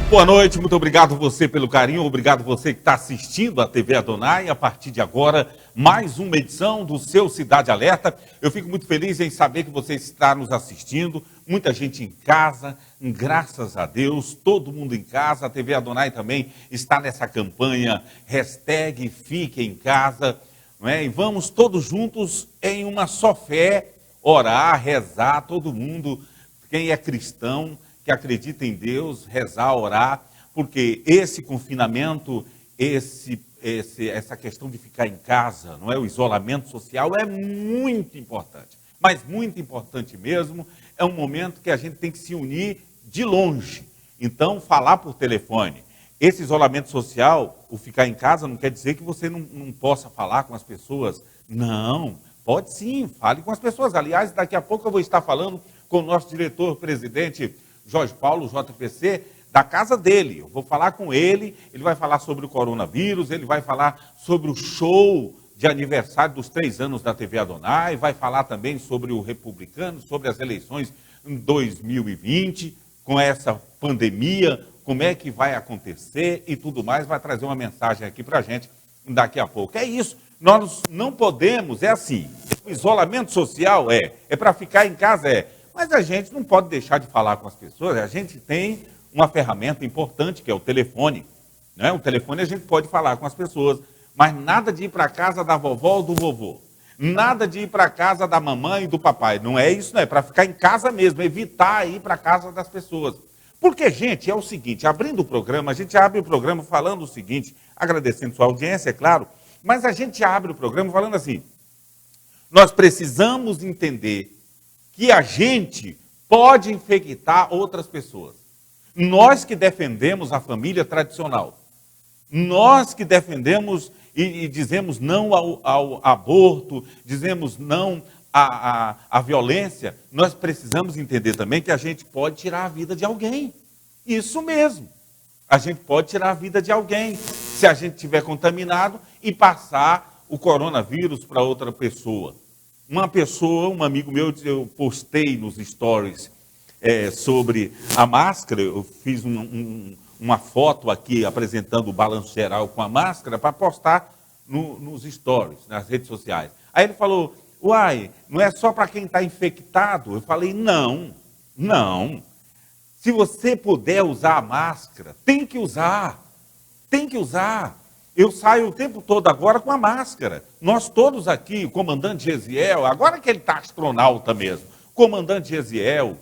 Boa noite, muito obrigado você pelo carinho, obrigado você que está assistindo a TV Adonai. A partir de agora, mais uma edição do seu Cidade Alerta. Eu fico muito feliz em saber que você está nos assistindo, muita gente em casa, graças a Deus, todo mundo em casa. A TV Adonai também está nessa campanha, hashtag Fique em Casa, não é? E vamos todos juntos em uma só fé, orar, rezar, todo mundo, quem é cristão, que acredita em Deus, rezar, orar, porque esse confinamento, essa questão de ficar em casa, não é, o isolamento social é muito importante, mas muito importante mesmo. É um momento que a gente tem que se unir de longe, então falar por telefone. Esse isolamento social, o ficar em casa, não quer dizer que você não possa falar com as pessoas, não, pode sim, fale com as pessoas. Aliás, daqui a pouco eu vou estar falando com o nosso diretor-presidente Jorge Paulo, JPC, da casa dele. Eu vou falar com ele, ele vai falar sobre o coronavírus, ele vai falar sobre o show de aniversário dos 3 anos da TV Adonai, vai falar também sobre o republicano, sobre as eleições em 2020, com essa pandemia, como é que vai acontecer e tudo mais, vai trazer uma mensagem aqui para a gente daqui a pouco. É isso, nós não podemos, é assim, o isolamento social é para ficar em casa, mas a gente não pode deixar de falar com as pessoas. A gente tem uma ferramenta importante, que é o telefone, né? O telefone a gente pode falar com as pessoas, mas nada de ir para a casa da vovó ou do vovô, nada de ir para a casa da mamãe e do papai. Não é isso, não é para ficar em casa mesmo, evitar ir para a casa das pessoas. Porque, gente, é o seguinte, abrindo o programa, a gente abre o programa falando o seguinte, agradecendo sua audiência, é claro, mas a gente abre o programa falando assim, nós precisamos entender que a gente pode infectar outras pessoas. Nós que defendemos a família tradicional, nós que defendemos e dizemos não ao aborto, dizemos não à violência, nós precisamos entender também que a gente pode tirar a vida de alguém. Isso mesmo. A gente pode tirar a vida de alguém se a gente estiver contaminado e passar o coronavírus para outra pessoa. Uma pessoa, um amigo meu, eu postei nos stories sobre a máscara, eu fiz uma foto aqui apresentando o balanço geral com a máscara para postar nos stories, nas redes sociais. Aí ele falou, uai, não é só para quem está infectado? Eu falei, não. Se você puder usar a máscara, tem que usar. Eu saio o tempo todo agora com a máscara. Nós todos aqui, o comandante Gesiel, agora que ele está astronauta mesmo, o comandante Gesiel,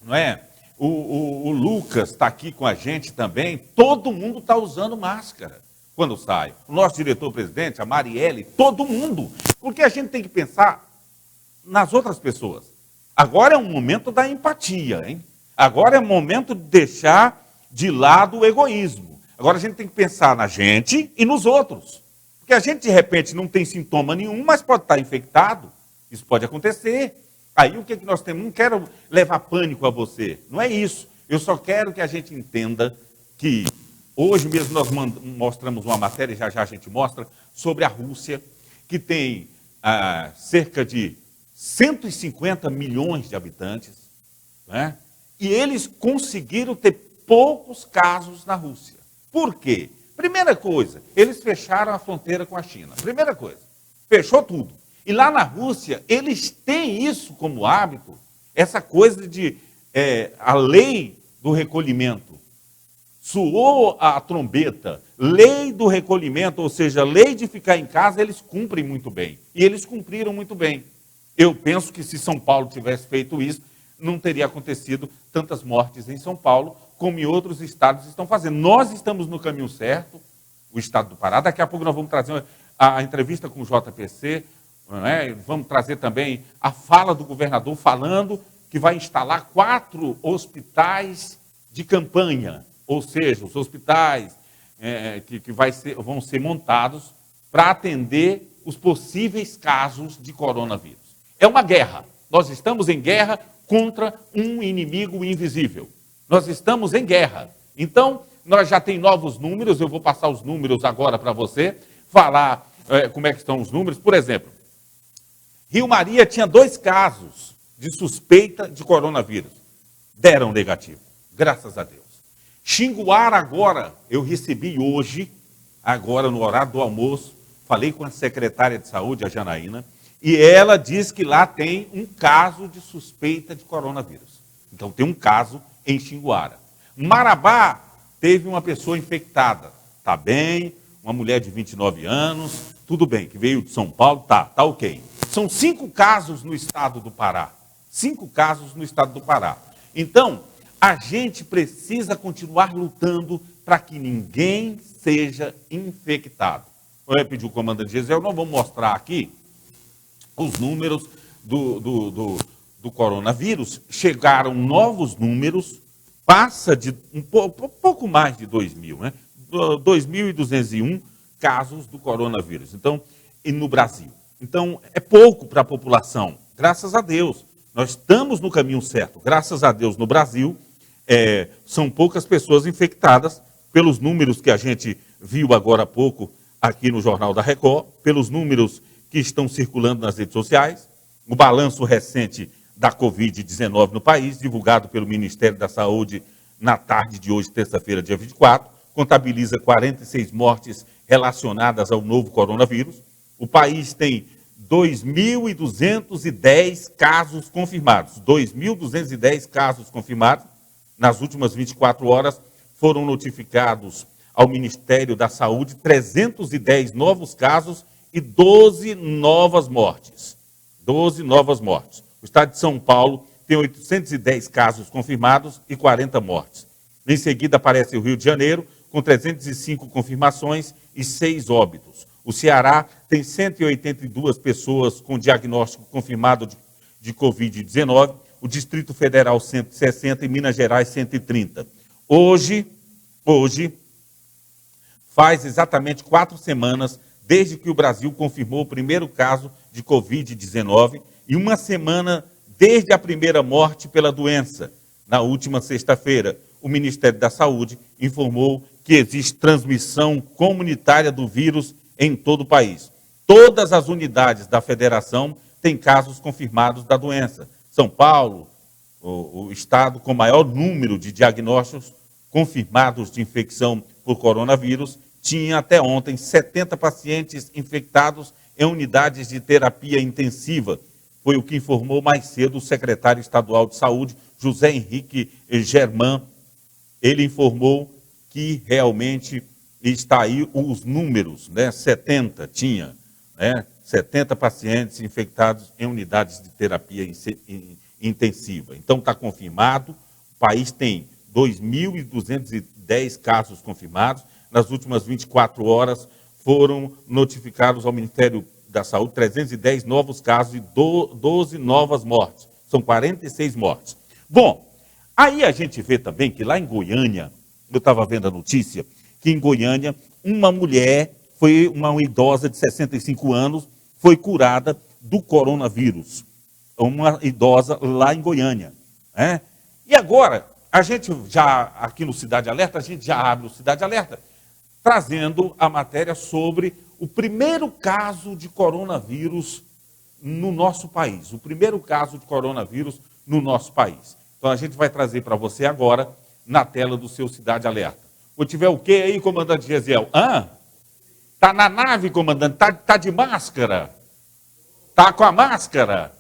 não é? O Lucas está aqui com a gente também, todo mundo está usando máscara quando sai. O nosso diretor-presidente, a Marielle, todo mundo. Porque a gente tem que pensar nas outras pessoas. Agora é um momento da empatia, hein? Agora é um momento de deixar de lado o egoísmo. Agora a gente tem que pensar na gente e nos outros. Porque a gente, de repente, não tem sintoma nenhum, mas pode estar infectado. Isso pode acontecer. Aí o que nós temos? Não quero levar pânico a você. Não é isso. Eu só quero que a gente entenda que hoje mesmo nós mostramos uma matéria, já a gente mostra, sobre a Rússia, que tem cerca de 150 milhões de habitantes, né? E eles conseguiram ter poucos casos na Rússia. Por quê? Primeira coisa, eles fecharam a fronteira com a China. Primeira coisa, fechou tudo. E lá na Rússia, eles têm isso como hábito, essa coisa de a lei do recolhimento. Soou a trombeta, lei do recolhimento, ou seja, lei de ficar em casa, eles cumprem muito bem. E eles cumpriram muito bem. Eu penso que se São Paulo tivesse feito isso, não teria acontecido tantas mortes em São Paulo, como em outros estados estão fazendo. Nós estamos no caminho certo, o estado do Pará. Daqui a pouco nós vamos trazer a entrevista com o JPC, não é? Vamos trazer também a fala do governador falando que vai instalar 4 hospitais de campanha, ou seja, os hospitais que vão ser montados para atender os possíveis casos de coronavírus. É uma guerra. Nós estamos em guerra contra um inimigo invisível. Nós estamos em guerra. Então, nós já tem novos números, eu vou passar os números agora para você, falar como é que estão os números. Por exemplo, Rio Maria tinha 2 casos de suspeita de coronavírus. Deram negativo, graças a Deus. Xinguara agora, eu recebi hoje, agora no horário do almoço, falei com a secretária de saúde, a Janaína, e ela diz que lá tem um caso de suspeita de coronavírus. Então tem um caso em Xinguara. Marabá teve uma pessoa infectada, tá bem, uma mulher de 29 anos, tudo bem, que veio de São Paulo, tá ok. São 5 casos no estado do Pará. 5 casos no estado do Pará. Então, a gente precisa continuar lutando para que ninguém seja infectado. Eu ia pedir o comandante Gesiel, nós vamos mostrar aqui os números do coronavírus. Chegaram novos números, passa de pouco mais de 2.000, né? 2.201 casos do coronavírus. Então, e no Brasil. Então, é pouco para a população, graças a Deus. Nós estamos no caminho certo. Graças a Deus, no Brasil, são poucas pessoas infectadas, pelos números que a gente viu agora há pouco aqui no Jornal da Record, pelos números que estão circulando nas redes sociais, o balanço recente da Covid-19 no país, divulgado pelo Ministério da Saúde na tarde de hoje, terça-feira, dia 24, contabiliza 46 mortes relacionadas ao novo coronavírus. O país tem 2.210 casos confirmados. 2.210 casos confirmados. Nas últimas 24 horas foram notificados ao Ministério da Saúde 310 novos casos e 12 novas mortes. 12 novas mortes. O estado de São Paulo tem 810 casos confirmados e 40 mortes. Em seguida aparece o Rio de Janeiro, com 305 confirmações e 6 óbitos. O Ceará tem 182 pessoas com diagnóstico confirmado de Covid-19, o Distrito Federal 160 e Minas Gerais 130. Hoje, faz exatamente 4 semanas desde que o Brasil confirmou o primeiro caso de Covid-19 e uma semana desde a primeira morte pela doença. Na última sexta-feira, o Ministério da Saúde informou que existe transmissão comunitária do vírus em todo o país. Todas as unidades da federação têm casos confirmados da doença. São Paulo, o estado com maior número de diagnósticos confirmados de infecção por coronavírus, tinha até ontem 70 pacientes infectados em unidades de terapia intensiva. Foi o que informou mais cedo o secretário estadual de saúde, José Henrique Germán. Ele informou que realmente está aí os números, né? 70 tinha, né? 70 pacientes infectados em unidades de terapia intensiva. Então está confirmado, o país tem 2.210 casos confirmados. Nas últimas 24 horas foram notificados ao Ministério da Saúde 310 novos casos e 12 novas mortes. São 46 mortes. Bom, aí a gente vê também que lá em Goiânia, eu estava vendo a notícia, que em Goiânia uma mulher, foi uma idosa de 65 anos, foi curada do coronavírus. Uma idosa lá em Goiânia. Né? E agora, a gente já, aqui no Cidade Alerta, a gente já abre o Cidade Alerta, trazendo a matéria sobre o primeiro caso de coronavírus no nosso país. O primeiro caso de coronavírus no nosso país. Então a gente vai trazer para você agora, na tela do seu Cidade Alerta. Ou tiver o quê aí, comandante Gesiel? Tá na nave, comandante? Tá de máscara? Tá com a máscara?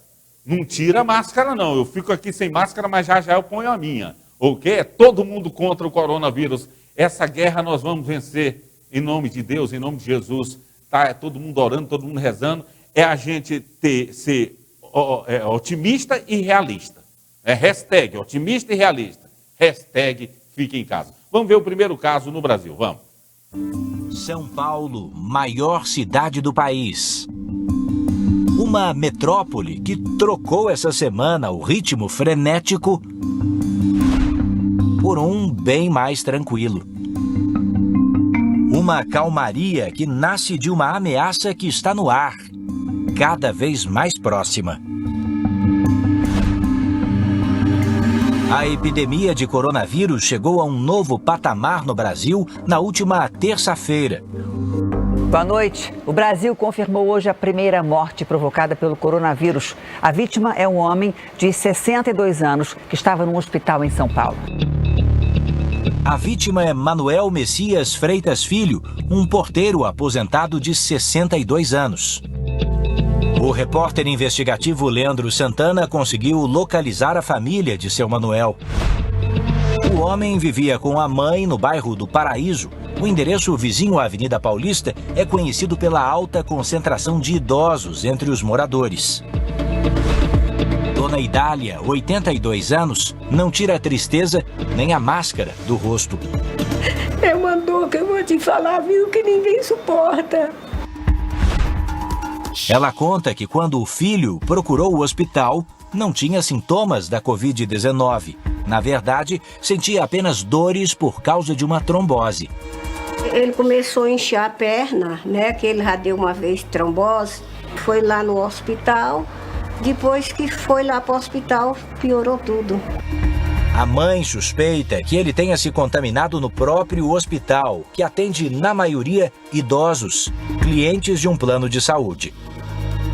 Não tira a máscara, não. Eu fico aqui sem máscara, mas já eu ponho a minha. O quê? É todo mundo contra o coronavírus. Essa guerra nós vamos vencer em nome de Deus, em nome de Jesus. Tá? É todo mundo orando, todo mundo rezando. É a gente ser otimista e realista. É hashtag otimista e realista. Hashtag fique em casa. Vamos ver o primeiro caso no Brasil, vamos. São Paulo, maior cidade do país. Uma metrópole que trocou essa semana o ritmo frenético por um bem mais tranquilo. Uma calmaria que nasce de uma ameaça que está no ar, cada vez mais próxima. A epidemia de coronavírus chegou a um novo patamar no Brasil na última terça-feira. Boa noite. O Brasil confirmou hoje a primeira morte provocada pelo coronavírus. A vítima é um homem de 62 anos que estava num hospital em São Paulo. A vítima é Manuel Messias Freitas Filho, um porteiro aposentado de 62 anos. O repórter investigativo Leandro Santana conseguiu localizar a família de seu Manuel. O homem vivia com a mãe no bairro do Paraíso. O endereço vizinho à Avenida Paulista é conhecido pela alta concentração de idosos entre os moradores. Dona Idália, 82 anos, não tira a tristeza nem a máscara do rosto. É uma dor que eu vou te falar, viu, que ninguém suporta. Ela conta que quando o filho procurou o hospital, não tinha sintomas da Covid-19. Na verdade, sentia apenas dores por causa de uma trombose. Ele começou a inchar a perna, né, que ele já deu uma vez trombose, foi lá no hospital. Depois que foi lá para o hospital, piorou tudo. A mãe suspeita que ele tenha se contaminado no próprio hospital, que atende, na maioria, idosos, clientes de um plano de saúde.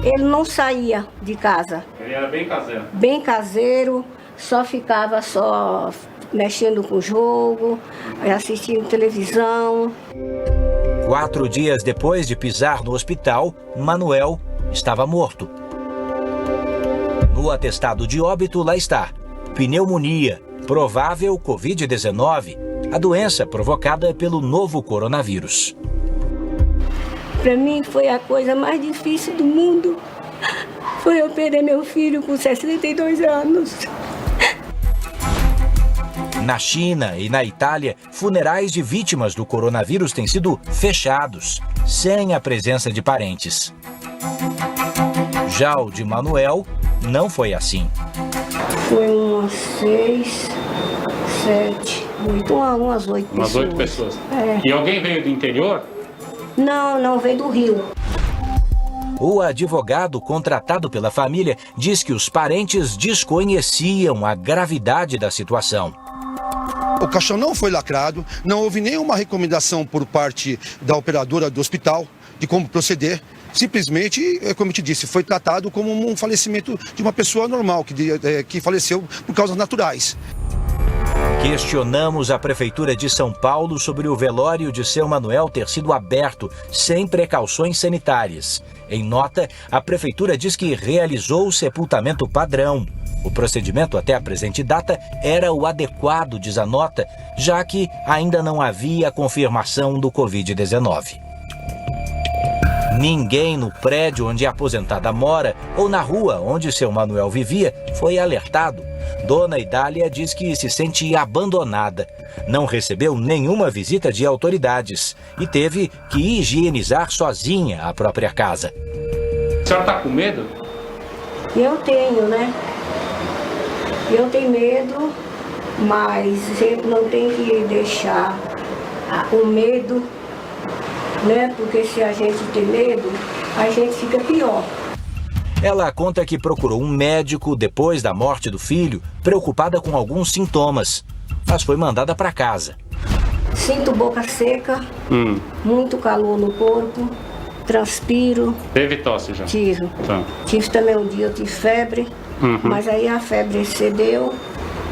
Ele não saía de casa. Ele era bem caseiro. Bem caseiro, só ficava mexendo com o jogo, assistindo televisão. 4 dias depois de pisar no hospital, Manuel estava morto. No atestado de óbito, lá está: pneumonia, provável Covid-19, a doença provocada pelo novo coronavírus. Para mim foi a coisa mais difícil do mundo. Foi eu perder meu filho com 62 anos. Na China e na Itália, funerais de vítimas do coronavírus têm sido fechados, sem a presença de parentes. Já o de Manuel não foi assim. Foi umas 6, 7, 8, umas 8 pessoas. Umas 8 pessoas. É. E alguém veio do interior? Não, veio do Rio. O advogado contratado pela família diz que os parentes desconheciam a gravidade da situação. O caixão não foi lacrado, não houve nenhuma recomendação por parte da operadora do hospital de como proceder. Simplesmente, como eu te disse, foi tratado como um falecimento de uma pessoa normal, que faleceu por causas naturais. Questionamos a Prefeitura de São Paulo sobre o velório de seu Manuel ter sido aberto sem precauções sanitárias. Em nota, a Prefeitura diz que realizou o sepultamento padrão. O procedimento até a presente data era o adequado, diz a nota, já que ainda não havia confirmação do Covid-19. Ninguém no prédio onde a aposentada mora ou na rua onde seu Manuel vivia foi alertado. Dona Idália diz que se sente abandonada. Não recebeu nenhuma visita de autoridades e teve que higienizar sozinha a própria casa. A senhora está com medo? Eu tenho, né? Eu tenho medo, mas sempre não tem que deixar o medo, né? Porque se a gente tem medo, a gente fica pior. Ela conta que procurou um médico depois da morte do filho, preocupada com alguns sintomas, mas foi mandada para casa. Sinto boca seca, muito calor no corpo, transpiro. Teve tosse já? Tive. Tá. Tive também um dia, eu tive febre, mas aí a febre cedeu,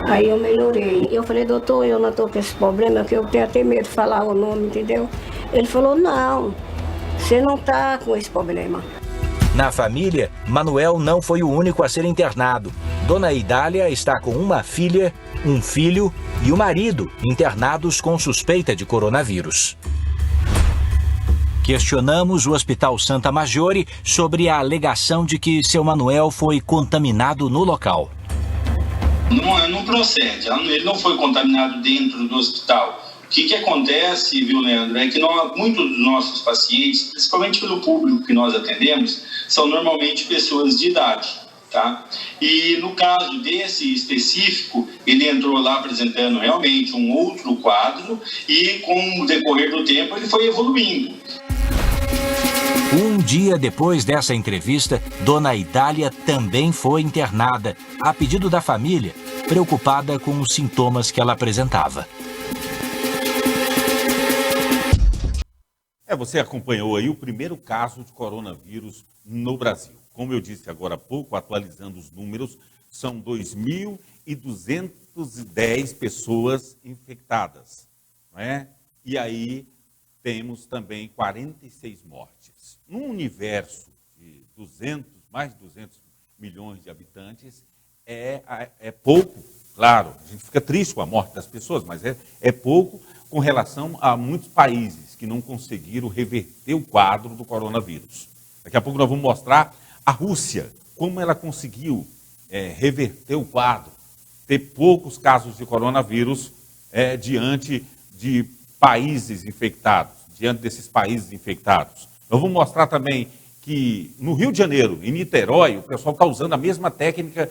aí eu melhorei. Eu falei, doutor, eu não estou com esse problema, que eu tenho até medo de falar o nome, entendeu? Ele falou, não, você não está com esse problema. Na família, Manuel não foi o único a ser internado. Dona Idália está com uma filha, um filho e o marido internados com suspeita de coronavírus. Questionamos o Hospital Santa Maggiore sobre a alegação de que seu Manuel foi contaminado no local. Não procede, ele não foi contaminado dentro do hospital. O que acontece, viu, Leandro, é que muitos dos nossos pacientes, principalmente pelo público que nós atendemos, são normalmente pessoas de idade, tá? E no caso desse específico, ele entrou lá apresentando realmente um outro quadro e com o decorrer do tempo ele foi evoluindo. Um dia depois dessa entrevista, Dona Idália também foi internada, a pedido da família, preocupada com os sintomas que ela apresentava. Você acompanhou aí o primeiro caso de coronavírus no Brasil. Como eu disse agora há pouco, atualizando os números, são 2.000 210 pessoas infectadas, não é? E aí temos também 46 mortes. Num universo de mais de 200 milhões de habitantes, é pouco, claro, a gente fica triste com a morte das pessoas, mas é pouco com relação a muitos países que não conseguiram reverter o quadro do coronavírus. Daqui a pouco nós vamos mostrar a Rússia, como ela conseguiu reverter o quadro, ter poucos casos de coronavírus diante de países infectados, diante desses países infectados. Nós vamos mostrar também que no Rio de Janeiro, em Niterói, o pessoal está usando a mesma técnica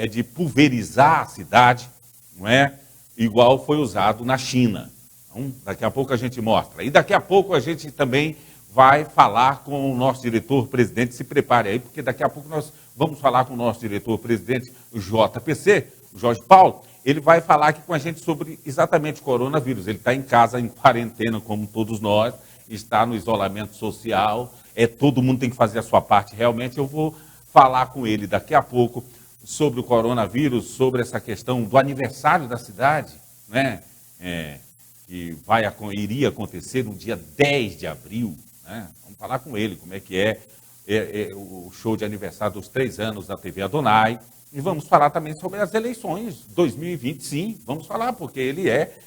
de pulverizar a cidade, não é? Igual foi usado na China. Então, daqui a pouco a gente mostra. E daqui a pouco a gente também vai falar com o nosso diretor-presidente. Se prepare aí, porque daqui a pouco nós vamos falar com o nosso diretor-presidente, o JPC, o Jorge Paulo. Ele vai falar aqui com a gente sobre exatamente o coronavírus. Ele está em casa, em quarentena, como todos nós, está no isolamento social, todo mundo tem que fazer a sua parte. Realmente, eu vou falar com ele daqui a pouco sobre o coronavírus, sobre essa questão do aniversário da cidade, né? Que iria acontecer no dia 10 de abril. Né? Vamos falar com ele como é que é o show de aniversário dos 3 anos da TV Adonai. E vamos falar também sobre as eleições 2020, sim, vamos falar, porque ele é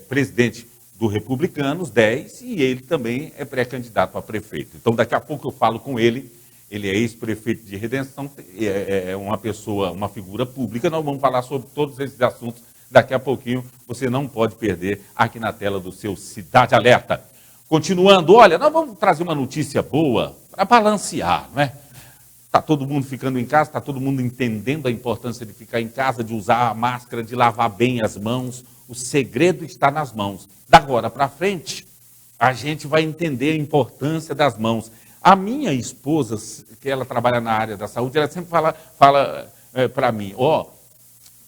presidente do Republicanos 10 e ele também é pré-candidato a prefeito. Então, daqui a pouco eu falo com ele. Ele é ex-prefeito de Redenção, é uma figura pública. Nós vamos falar sobre todos esses assuntos daqui a pouquinho. Você não pode perder aqui na tela do seu Cidade Alerta. Continuando, olha, nós vamos trazer uma notícia boa para balancear, não é? Está todo mundo ficando em casa, está todo mundo entendendo a importância de ficar em casa, de usar a máscara, de lavar bem as mãos. O segredo está nas mãos. Da agora para frente, a gente vai entender a importância das mãos. A minha esposa, que ela trabalha na área da saúde, ela sempre fala para mim,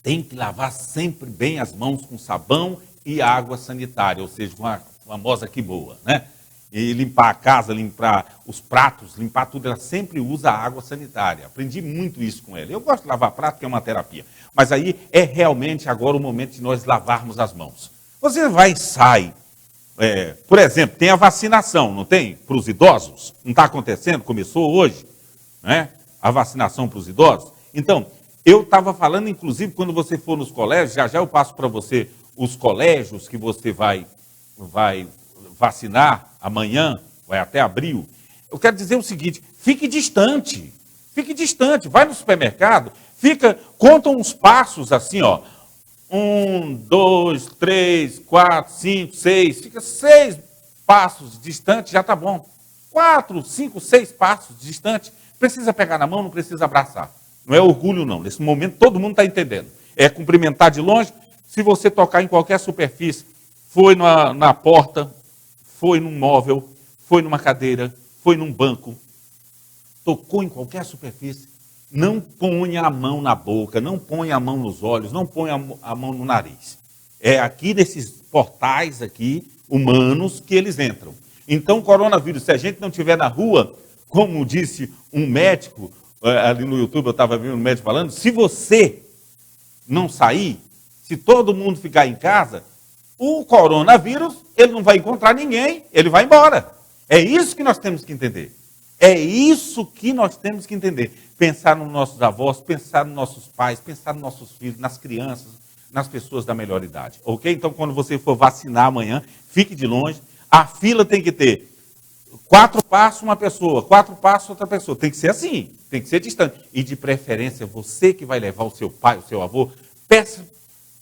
tem que lavar sempre bem as mãos com sabão e água sanitária, ou seja, com a famosa que boa, né? E limpar a casa, limpar os pratos, limpar tudo, ela sempre usa água sanitária. Aprendi muito isso com ela. Eu gosto de lavar prato, que é uma terapia. Mas aí é realmente agora o momento de nós lavarmos as mãos. Você vai e sai. Por exemplo, tem a vacinação, não tem? Para os idosos. Não está acontecendo? Começou hoje, né? A vacinação para os idosos. Então, eu estava falando, inclusive, quando você for nos colégios, já eu passo para você os colégios que você vai vacinar amanhã, vai até abril. Eu quero dizer o seguinte, fique distante, vai no supermercado, conta uns passos assim, 1, 2, 3, 4, 5, 6, fica 6 passos distante, já está bom. 4, 5, 6 passos distante, precisa pegar na mão, não precisa abraçar. Não é orgulho não, nesse momento todo mundo está entendendo. É cumprimentar de longe, se você tocar em qualquer superfície, foi na porta, foi num móvel, foi numa cadeira, foi num banco, tocou em qualquer superfície, não ponha a mão na boca, não ponha a mão nos olhos, não ponha a mão no nariz. É aqui nesses portais aqui, humanos, que eles entram. Então, coronavírus, se a gente não estiver na rua, como disse um médico, ali no YouTube eu estava vendo um médico falando, se você não sair, se todo mundo ficar em casa, o coronavírus, ele não vai encontrar ninguém, ele vai embora. É isso que nós temos que entender. É isso que nós temos que entender. Pensar nos nossos avós, pensar nos nossos pais, pensar nos nossos filhos, nas crianças, nas pessoas da melhor idade. Ok? Então, quando você for vacinar amanhã, fique de longe. A fila tem que ter 4 passos uma pessoa, 4 passos outra pessoa. Tem que ser assim, tem que ser distante. E de preferência, você que vai levar o seu pai, o seu avô,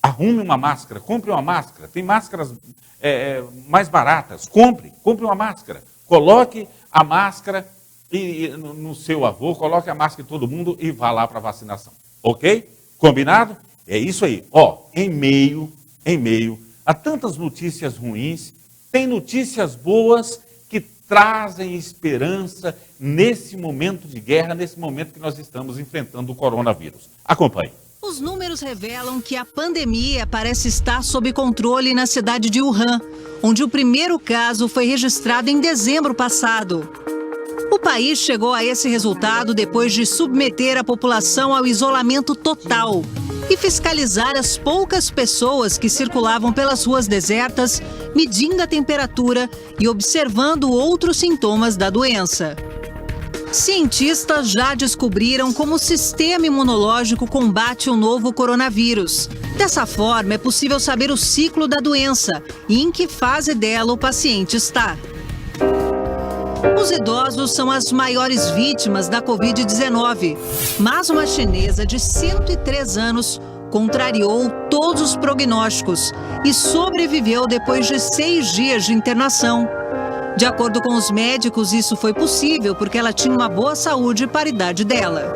arrume uma máscara, compre uma máscara. Tem máscaras mais baratas. Compre uma máscara. Coloque a máscara no seu avô, coloque a máscara em todo mundo e vá lá para a vacinação. Ok? Combinado? É isso aí. Em meio a tantas notícias ruins, tem notícias boas que trazem esperança nesse momento de guerra, nesse momento que nós estamos enfrentando o coronavírus. Acompanhe. Os números revelam que a pandemia parece estar sob controle na cidade de Wuhan, onde o primeiro caso foi registrado em dezembro passado. O país chegou a esse resultado depois de submeter a população ao isolamento total e fiscalizar as poucas pessoas que circulavam pelas ruas desertas, medindo a temperatura e observando outros sintomas da doença. Cientistas já descobriram como o sistema imunológico combate o novo coronavírus. Dessa forma, é possível saber o ciclo da doença e em que fase dela o paciente está. Os idosos são as maiores vítimas da Covid-19, mas uma chinesa de 103 anos contrariou todos os prognósticos e sobreviveu depois de 6 dias de internação. De acordo com os médicos, isso foi possível porque ela tinha uma boa saúde para a idade dela.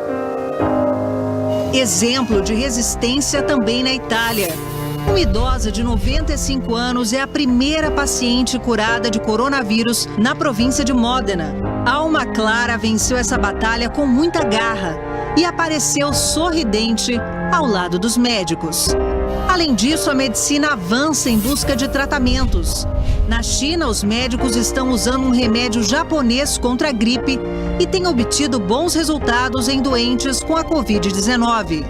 Exemplo de resistência também na Itália. Uma idosa de 95 anos é a primeira paciente curada de coronavírus na província de Modena. Alma Clara venceu essa batalha com muita garra e apareceu sorridente ao lado dos médicos. Além disso, a medicina avança em busca de tratamentos. Na China, os médicos estão usando um remédio japonês contra a gripe e têm obtido bons resultados em doentes com a Covid-19.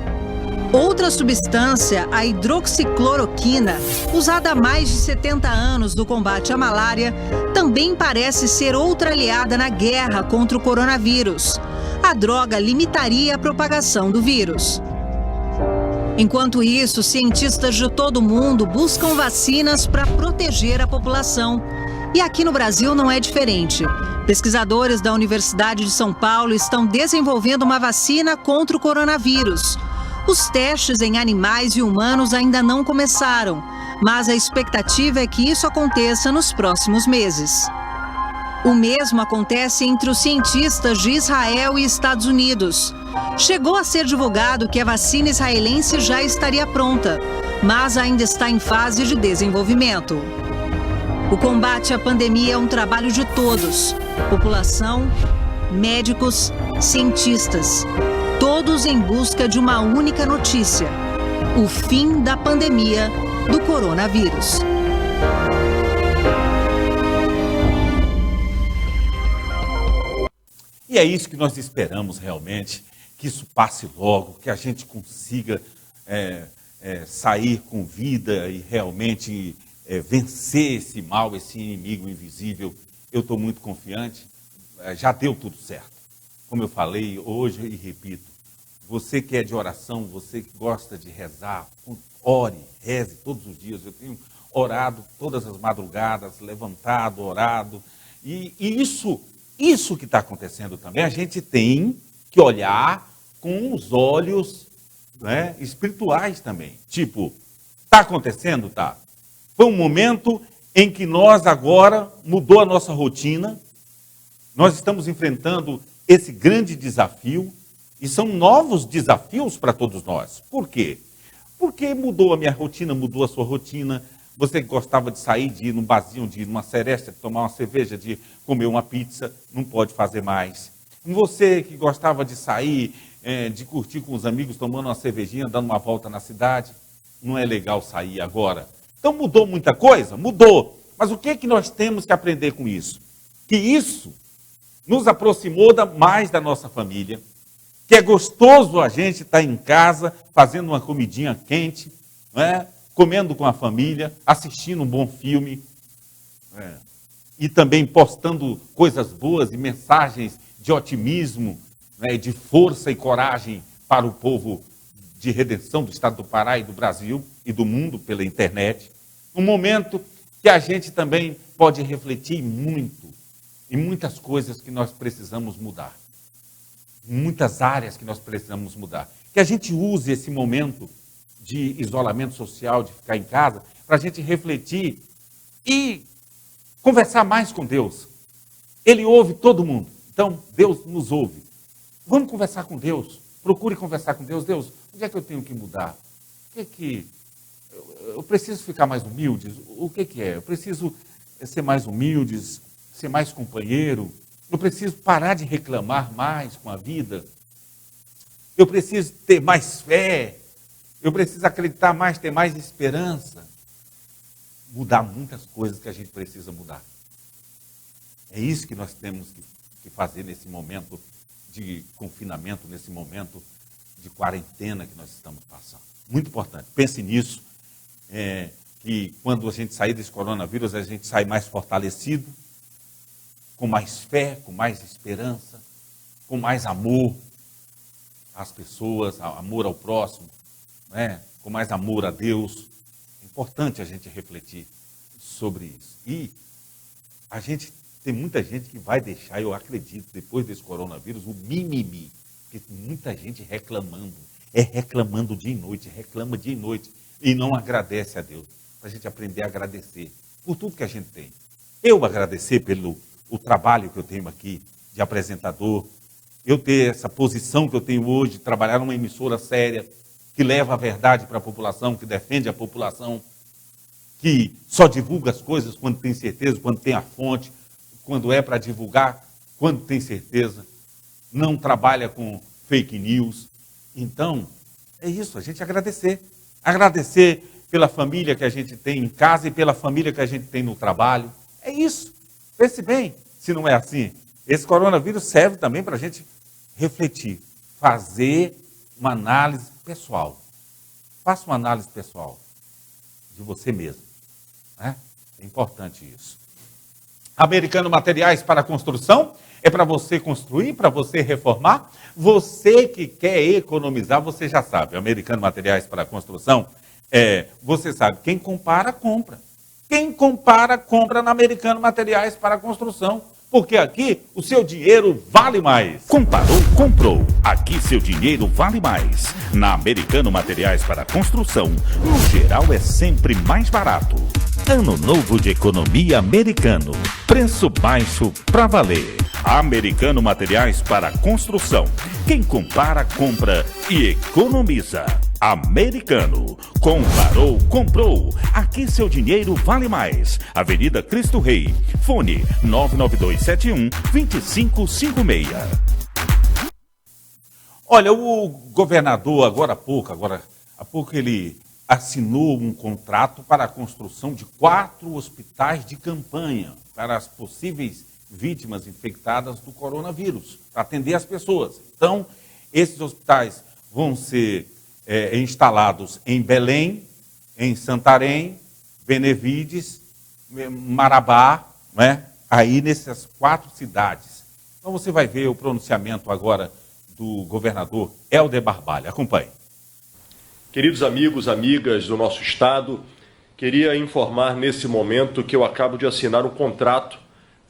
Outra substância, a hidroxicloroquina, usada há mais de 70 anos no combate à malária, também parece ser outra aliada na guerra contra o coronavírus. A droga limitaria a propagação do vírus. Enquanto isso, cientistas de todo o mundo buscam vacinas para proteger a população. E aqui no Brasil não é diferente. Pesquisadores da Universidade de São Paulo estão desenvolvendo uma vacina contra o coronavírus. Os testes em animais e humanos ainda não começaram, mas a expectativa é que isso aconteça nos próximos meses. O mesmo acontece entre os cientistas de Israel e Estados Unidos. Chegou a ser divulgado que a vacina israelense já estaria pronta, mas ainda está em fase de desenvolvimento. O combate à pandemia é um trabalho de todos: população, médicos, cientistas, todos em busca de uma única notícia: o fim da pandemia do coronavírus. E é isso que nós esperamos realmente, que isso passe logo, que a gente consiga sair com vida e realmente vencer esse mal, esse inimigo invisível. Eu estou muito confiante, já deu tudo certo. Como eu falei hoje e repito, você que é de oração, você que gosta de rezar, ore, reze todos os dias. Eu tenho orado todas as madrugadas, levantado, orado, e isso que está acontecendo também, a gente tem que olhar com os olhos, né, espirituais também. Tipo, está acontecendo? Tá. Foi um momento em que nós agora mudou a nossa rotina, nós estamos enfrentando esse grande desafio, e são novos desafios para todos nós. Por quê? Porque mudou a minha rotina, mudou a sua rotina. Você que gostava de sair, de ir num barzinho, de ir numa seresta, de tomar uma cerveja, de comer uma pizza, não pode fazer mais. Você que gostava de sair, de curtir com os amigos, tomando uma cervejinha, dando uma volta na cidade, não é legal sair agora. Então mudou muita coisa? Mudou. Mas o que é que nós temos que aprender com isso? Que isso nos aproximou mais da nossa família, que é gostoso a gente estar em casa, fazendo uma comidinha quente, não é? Comendo com a família, assistindo um bom filme, e também postando coisas boas e mensagens de otimismo, né, de força e coragem para o povo de redenção do estado do Pará e do Brasil e do mundo pela internet. Um momento que a gente também pode refletir muito em muitas coisas que nós precisamos mudar, em muitas áreas que nós precisamos mudar. Que a gente use esse momento de isolamento social, de ficar em casa, para a gente refletir e conversar mais com Deus. Ele ouve todo mundo, então Deus nos ouve. Vamos conversar com Deus, procure conversar com Deus. Deus, onde é que eu tenho que mudar? O que eu preciso ficar mais humilde? O que é? Eu preciso ser mais humilde, ser mais companheiro? Eu preciso parar de reclamar mais com a vida? Eu preciso ter mais fé? Eu preciso acreditar mais, ter mais esperança? Mudar muitas coisas que a gente precisa mudar. É isso que nós temos que fazer nesse momento de confinamento, nesse momento de quarentena que nós estamos passando. Muito importante. Pense nisso, que quando a gente sair desse coronavírus, a gente sai mais fortalecido, com mais fé, com mais esperança, com mais amor às pessoas, amor ao próximo, né? Com mais amor a Deus. É importante a gente refletir sobre isso. E tem muita gente que vai deixar, eu acredito, depois desse coronavírus, o mimimi. Porque tem muita gente reclamando, reclamando dia e noite, reclama dia e noite, e não agradece a Deus. Para a gente aprender a agradecer por tudo que a gente tem. Eu agradecer pelo o trabalho que eu tenho aqui de apresentador, eu ter essa posição que eu tenho hoje, de trabalhar numa emissora séria, que leva a verdade para a população, que defende a população, que só divulga as coisas quando tem certeza, quando tem a fonte, quando é para divulgar, quando tem certeza, não trabalha com fake news. Então, é isso, a gente agradecer. Agradecer pela família que a gente tem em casa e pela família que a gente tem no trabalho. É isso. Pense bem, se não é assim. Esse coronavírus serve também para a gente refletir, fazer uma análise pessoal. Faça uma análise pessoal de você mesmo. Né? É importante isso. Americano Materiais para Construção é para você construir, para você reformar. Você que quer economizar, você já sabe. Americano Materiais para Construção, você sabe, quem compara, compra. Quem compara, compra na Americano Materiais para Construção. Porque aqui o seu dinheiro vale mais. Comparou, comprou. Aqui seu dinheiro vale mais. Na Americano Materiais para Construção, no geral é sempre mais barato. Ano novo de economia americano. Preço baixo pra valer. Americano Materiais para Construção. Quem compara, compra e economiza. Americano. Comparou, comprou. Aqui seu dinheiro vale mais. Avenida Cristo Rei. Fone 99271-2556. Olha, o governador, agora há pouco ele assinou um contrato para a construção de 4 hospitais de campanha para as possíveis vítimas infectadas do coronavírus, para atender as pessoas. Então, esses hospitais vão ser instalados em Belém, em Santarém, Benevides, Marabá, né? Aí nessas 4 cidades. Então você vai ver o pronunciamento agora do governador Helder Barbalho. Acompanhe. Queridos amigos, amigas do nosso estado, queria informar nesse momento que eu acabo de assinar um contrato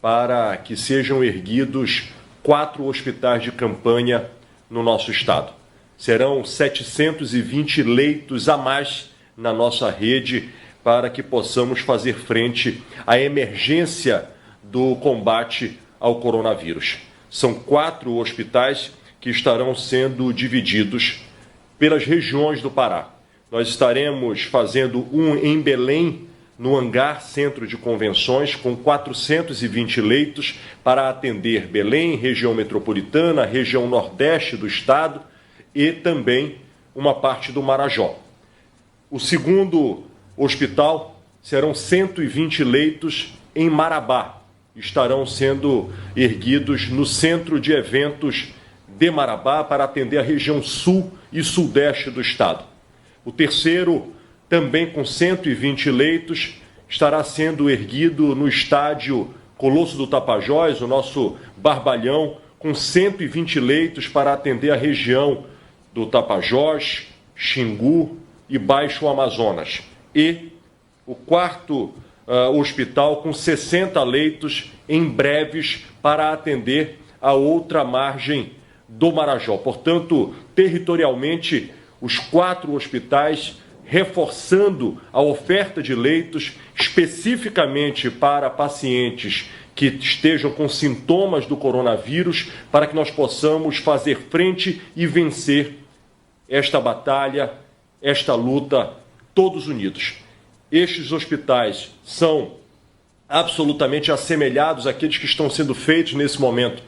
para que sejam erguidos 4 hospitais de campanha no nosso estado. Serão 720 leitos a mais na nossa rede para que possamos fazer frente à emergência do combate ao coronavírus. São 4 hospitais que estarão sendo divididos pelas regiões do Pará. Nós estaremos fazendo um em Belém, no Hangar Centro de Convenções, com 420 leitos para atender Belém, região metropolitana, região nordeste do estado e também uma parte do Marajó. O segundo hospital serão 120 leitos em Marabá. Estarão sendo erguidos no centro de eventos de Marabá para atender a região sul e sudeste do estado. O terceiro, também com 120 leitos, estará sendo erguido no estádio Colosso do Tapajós, o nosso Barbalhão, com 120 leitos para atender a região do Tapajós, Xingu e Baixo Amazonas. E o quarto hospital com 60 leitos em breves para atender a outra margem do Marajó. Portanto, territorialmente, os 4 hospitais reforçando a oferta de leitos especificamente para pacientes que estejam com sintomas do coronavírus, para que nós possamos fazer frente e vencer esta batalha, esta luta, todos unidos. Estes hospitais são absolutamente assemelhados àqueles que estão sendo feitos nesse momento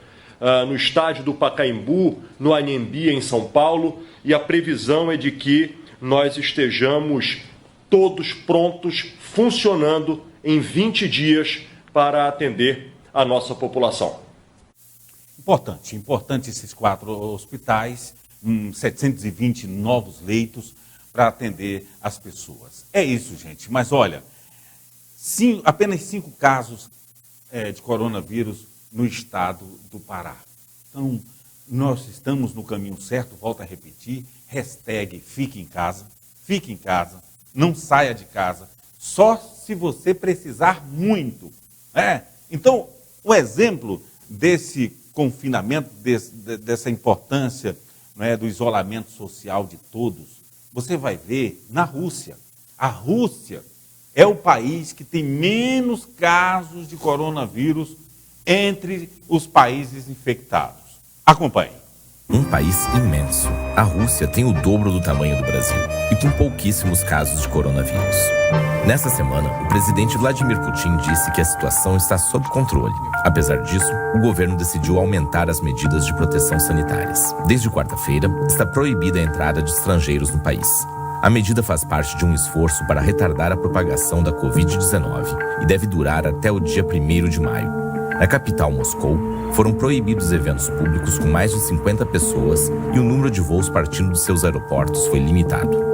no estádio do Pacaembu, no Anhembi, em São Paulo, e a previsão é de que nós estejamos todos prontos, funcionando em 20 dias para atender a nossa população. Importante esses 4 hospitais, 720 novos leitos, para atender as pessoas. É isso, gente. Mas olha, apenas 5 casos de coronavírus no estado do Pará. Então, nós estamos no caminho certo, volto a repetir, #fique em casa, não saia de casa, só se você precisar muito. Então, o exemplo desse confinamento, dessa importância, do isolamento social de todos, você vai ver na Rússia. A Rússia é o país que tem menos casos de coronavírus entre os países infectados. Acompanhe. Um país imenso, a Rússia tem o dobro do tamanho do Brasil e com pouquíssimos casos de coronavírus. Nessa semana, o presidente Vladimir Putin disse que a situação está sob controle. Apesar disso, o governo decidiu aumentar as medidas de proteção sanitárias. Desde quarta-feira, está proibida a entrada de estrangeiros no país. A medida faz parte de um esforço para retardar a propagação da Covid-19 e deve durar até o dia 1º de maio. Na capital, Moscou, foram proibidos eventos públicos com mais de 50 pessoas e o número de voos partindo de seus aeroportos foi limitado.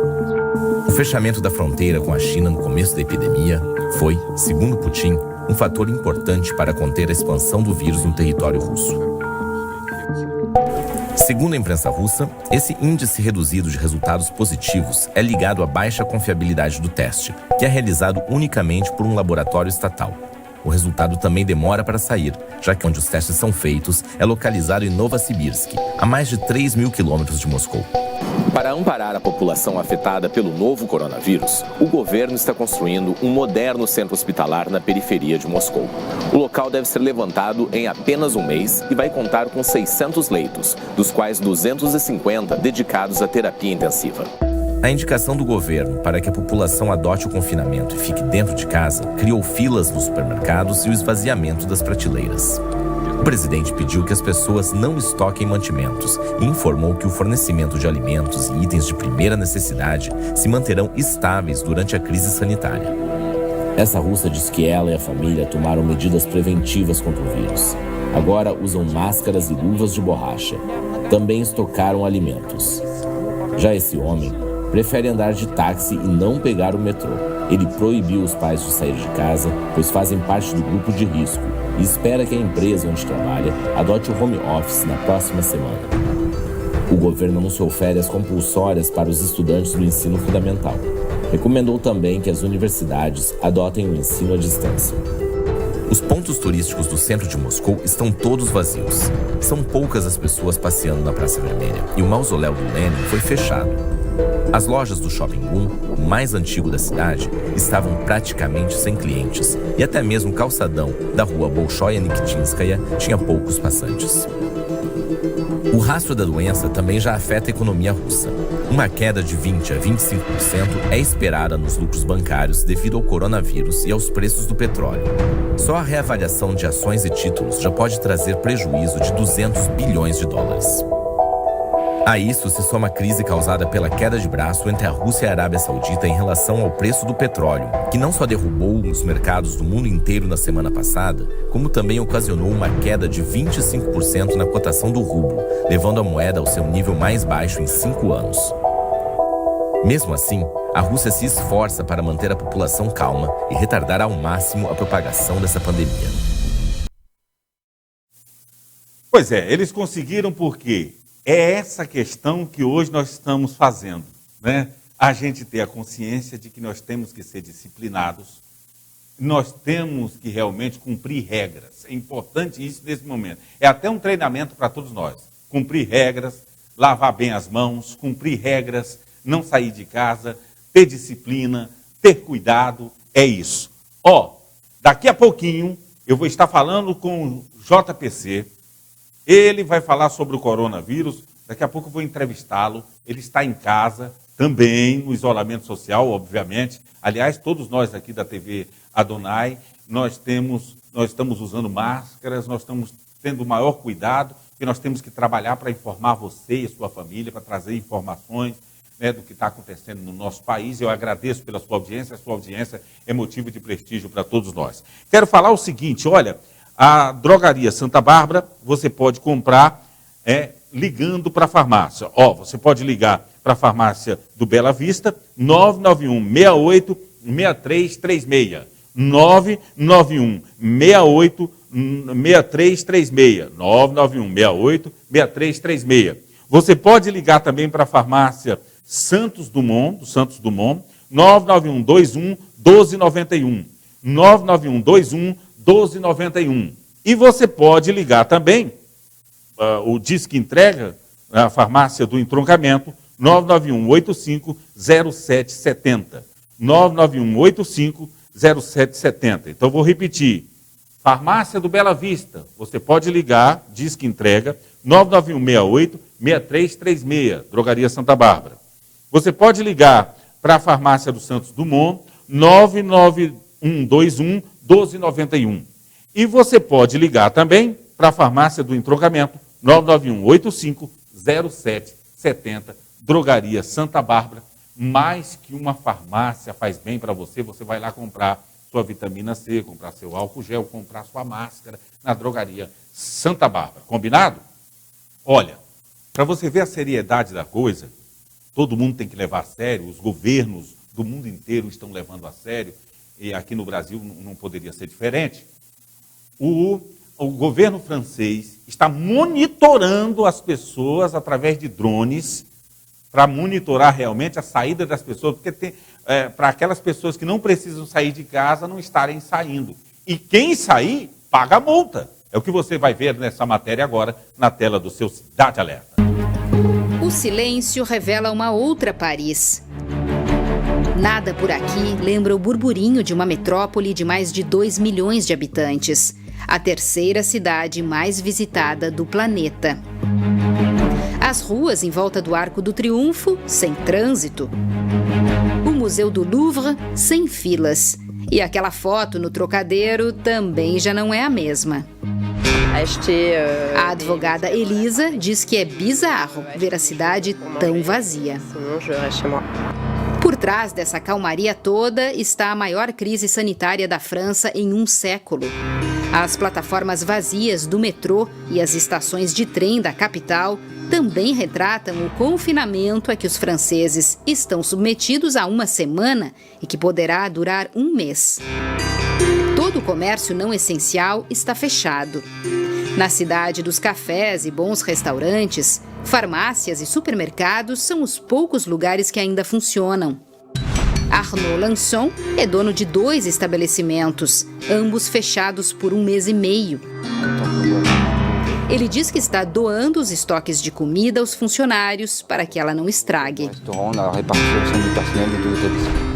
O fechamento da fronteira com a China no começo da epidemia foi, segundo Putin, um fator importante para conter a expansão do vírus no território russo. Segundo a imprensa russa, esse índice reduzido de resultados positivos é ligado à baixa confiabilidade do teste, que é realizado unicamente por um laboratório estatal. O resultado também demora para sair, já que onde os testes são feitos é localizado em Novosibirsk, a mais de 3.000 quilômetros de Moscou. Para amparar a população afetada pelo novo coronavírus, o governo está construindo um moderno centro hospitalar na periferia de Moscou. O local deve ser levantado em apenas um mês e vai contar com 600 leitos, dos quais 250 dedicados à terapia intensiva. A indicação do governo para que a população adote o confinamento e fique dentro de casa criou filas nos supermercados e o esvaziamento das prateleiras. O presidente pediu que as pessoas não estoquem mantimentos e informou que o fornecimento de alimentos e itens de primeira necessidade se manterão estáveis durante a crise sanitária. Essa russa diz que ela e a família tomaram medidas preventivas contra o vírus. Agora usam máscaras e luvas de borracha. Também estocaram alimentos. Já esse homem prefere andar de táxi e não pegar o metrô. Ele proibiu os pais de sair de casa, pois fazem parte do grupo de risco, e espera que a empresa onde trabalha adote o home office na próxima semana. O governo anunciou férias compulsórias para os estudantes do ensino fundamental. Recomendou também que as universidades adotem o ensino à distância. Os pontos turísticos do centro de Moscou estão todos vazios. São poucas as pessoas passeando na Praça Vermelha e o mausoléu do Lenin foi fechado. As lojas do Shopping Boom, o mais antigo da cidade, estavam praticamente sem clientes e até mesmo o calçadão da rua Bolshoia Nikitinskaya tinha poucos passantes. O rastro da doença também já afeta a economia russa. Uma queda de 20% a 25% é esperada nos lucros bancários devido ao coronavírus e aos preços do petróleo. Só a reavaliação de ações e títulos já pode trazer prejuízo de 200 bilhões de dólares. A isso se soma a crise causada pela queda de braço entre a Rússia e a Arábia Saudita em relação ao preço do petróleo, que não só derrubou os mercados do mundo inteiro na semana passada, como também ocasionou uma queda de 25% na cotação do rublo, levando a moeda ao seu nível mais baixo em 5 anos. Mesmo assim, a Rússia se esforça para manter a população calma e retardar ao máximo a propagação dessa pandemia. Pois é, eles conseguiram porque é essa questão que hoje nós estamos fazendo, né? A gente ter a consciência de que nós temos que ser disciplinados, nós temos que realmente cumprir regras. É importante isso nesse momento. É até um treinamento para todos nós. Cumprir regras, lavar bem as mãos, cumprir regras, não sair de casa, ter disciplina, ter cuidado, é isso. Daqui a pouquinho eu vou estar falando com o JPC. Ele vai falar sobre o coronavírus, daqui a pouco eu vou entrevistá-lo, ele está em casa, também no isolamento social, obviamente. Aliás, todos nós aqui da TV Adonai, nós estamos usando máscaras, nós estamos tendo o maior cuidado, e nós temos que trabalhar para informar você e a sua família, para trazer informações, né, do que está acontecendo no nosso país. Eu agradeço pela sua audiência, a sua audiência é motivo de prestígio para todos nós. Quero falar o seguinte, olha, a Drogaria Santa Bárbara, você pode comprar ligando para a farmácia. Você pode ligar para a farmácia do Bela Vista, 991-68-6336. 991-68-6336. 991-68-6336. Você pode ligar também para a farmácia Santos Dumont, do Santos Dumont, 991-21-1291. 991-21-1291. E você pode ligar também, o Disque Entrega, a farmácia do Entroncamento, 991-85-0770. 991-85-0770. Então, vou repetir. Farmácia do Bela Vista, você pode ligar, Disque Entrega, 991-68-6336, Drogaria Santa Bárbara. Você pode ligar para a farmácia do Santos Dumont, 991-21-1291. E você pode ligar também para a farmácia do Entroncamento, 991-85-0770, Drogaria Santa Bárbara. Mais que uma farmácia faz bem para você, você vai lá comprar sua vitamina C, comprar seu álcool gel, comprar sua máscara na Drogaria Santa Bárbara. Combinado? Olha, para você ver a seriedade da coisa, todo mundo tem que levar a sério, os governos do mundo inteiro estão levando a sério, e aqui no Brasil não poderia ser diferente. O governo francês está monitorando as pessoas através de drones para monitorar realmente a saída das pessoas, porque tem para aquelas pessoas que não precisam sair de casa não estarem saindo. E quem sair, paga a multa. É o que você vai ver nessa matéria agora na tela do seu Cidade Alerta. O silêncio revela uma outra Paris. Nada por aqui lembra o burburinho de uma metrópole de mais de 2 milhões de habitantes. A terceira cidade mais visitada do planeta. As ruas em volta do Arco do Triunfo, sem trânsito. O Museu do Louvre, sem filas. E aquela foto no Trocadeiro também já não é a mesma. A advogada Elisa diz que é bizarro ver a cidade tão vazia. Por trás dessa calmaria toda está a maior crise sanitária da França em um século. As plataformas vazias do metrô e as estações de trem da capital também retratam o confinamento a que os franceses estão submetidos há uma semana e que poderá durar um mês. Todo o comércio não essencial está fechado. Na cidade dos cafés e bons restaurantes, farmácias e supermercados são os poucos lugares que ainda funcionam. Arnaud Lançon é dono de 2 estabelecimentos, ambos fechados por 1 mês e meio. Ele diz que está doando os estoques de comida aos funcionários para que ela não estrague.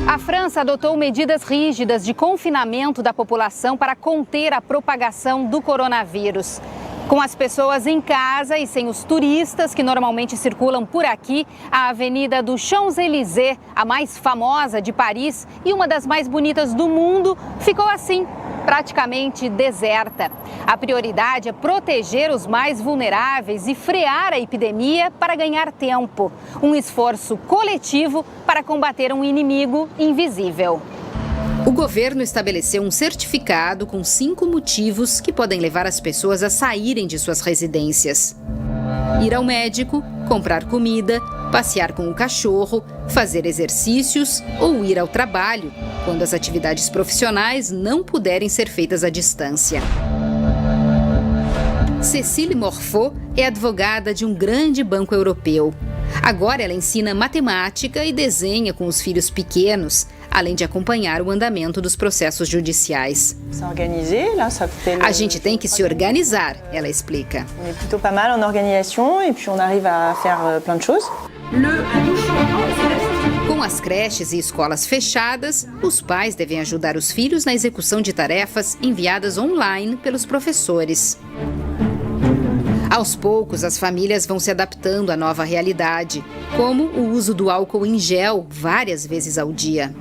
A França adotou medidas rígidas de confinamento da população para conter a propagação do coronavírus. Com as pessoas em casa e sem os turistas que normalmente circulam por aqui, a Avenida do Champs-Élysées, a mais famosa de Paris e uma das mais bonitas do mundo, ficou assim, praticamente deserta. A prioridade é proteger os mais vulneráveis e frear a epidemia para ganhar tempo. Um esforço coletivo para combater um inimigo invisível. O governo estabeleceu um certificado com 5 motivos que podem levar as pessoas a saírem de suas residências: ir ao médico, comprar comida, passear com o cachorro, fazer exercícios ou ir ao trabalho, quando as atividades profissionais não puderem ser feitas à distância. Cécile Morfaux é advogada de um grande banco europeu. Agora ela ensina matemática e desenha com os filhos pequenos, além de acompanhar o andamento dos processos judiciais. A gente tem que se organizar, ela explica. Com as creches e escolas fechadas, os pais devem ajudar os filhos na execução de tarefas enviadas online pelos professores. Aos poucos, as famílias vão se adaptando à nova realidade, como o uso do álcool em gel várias vezes ao dia.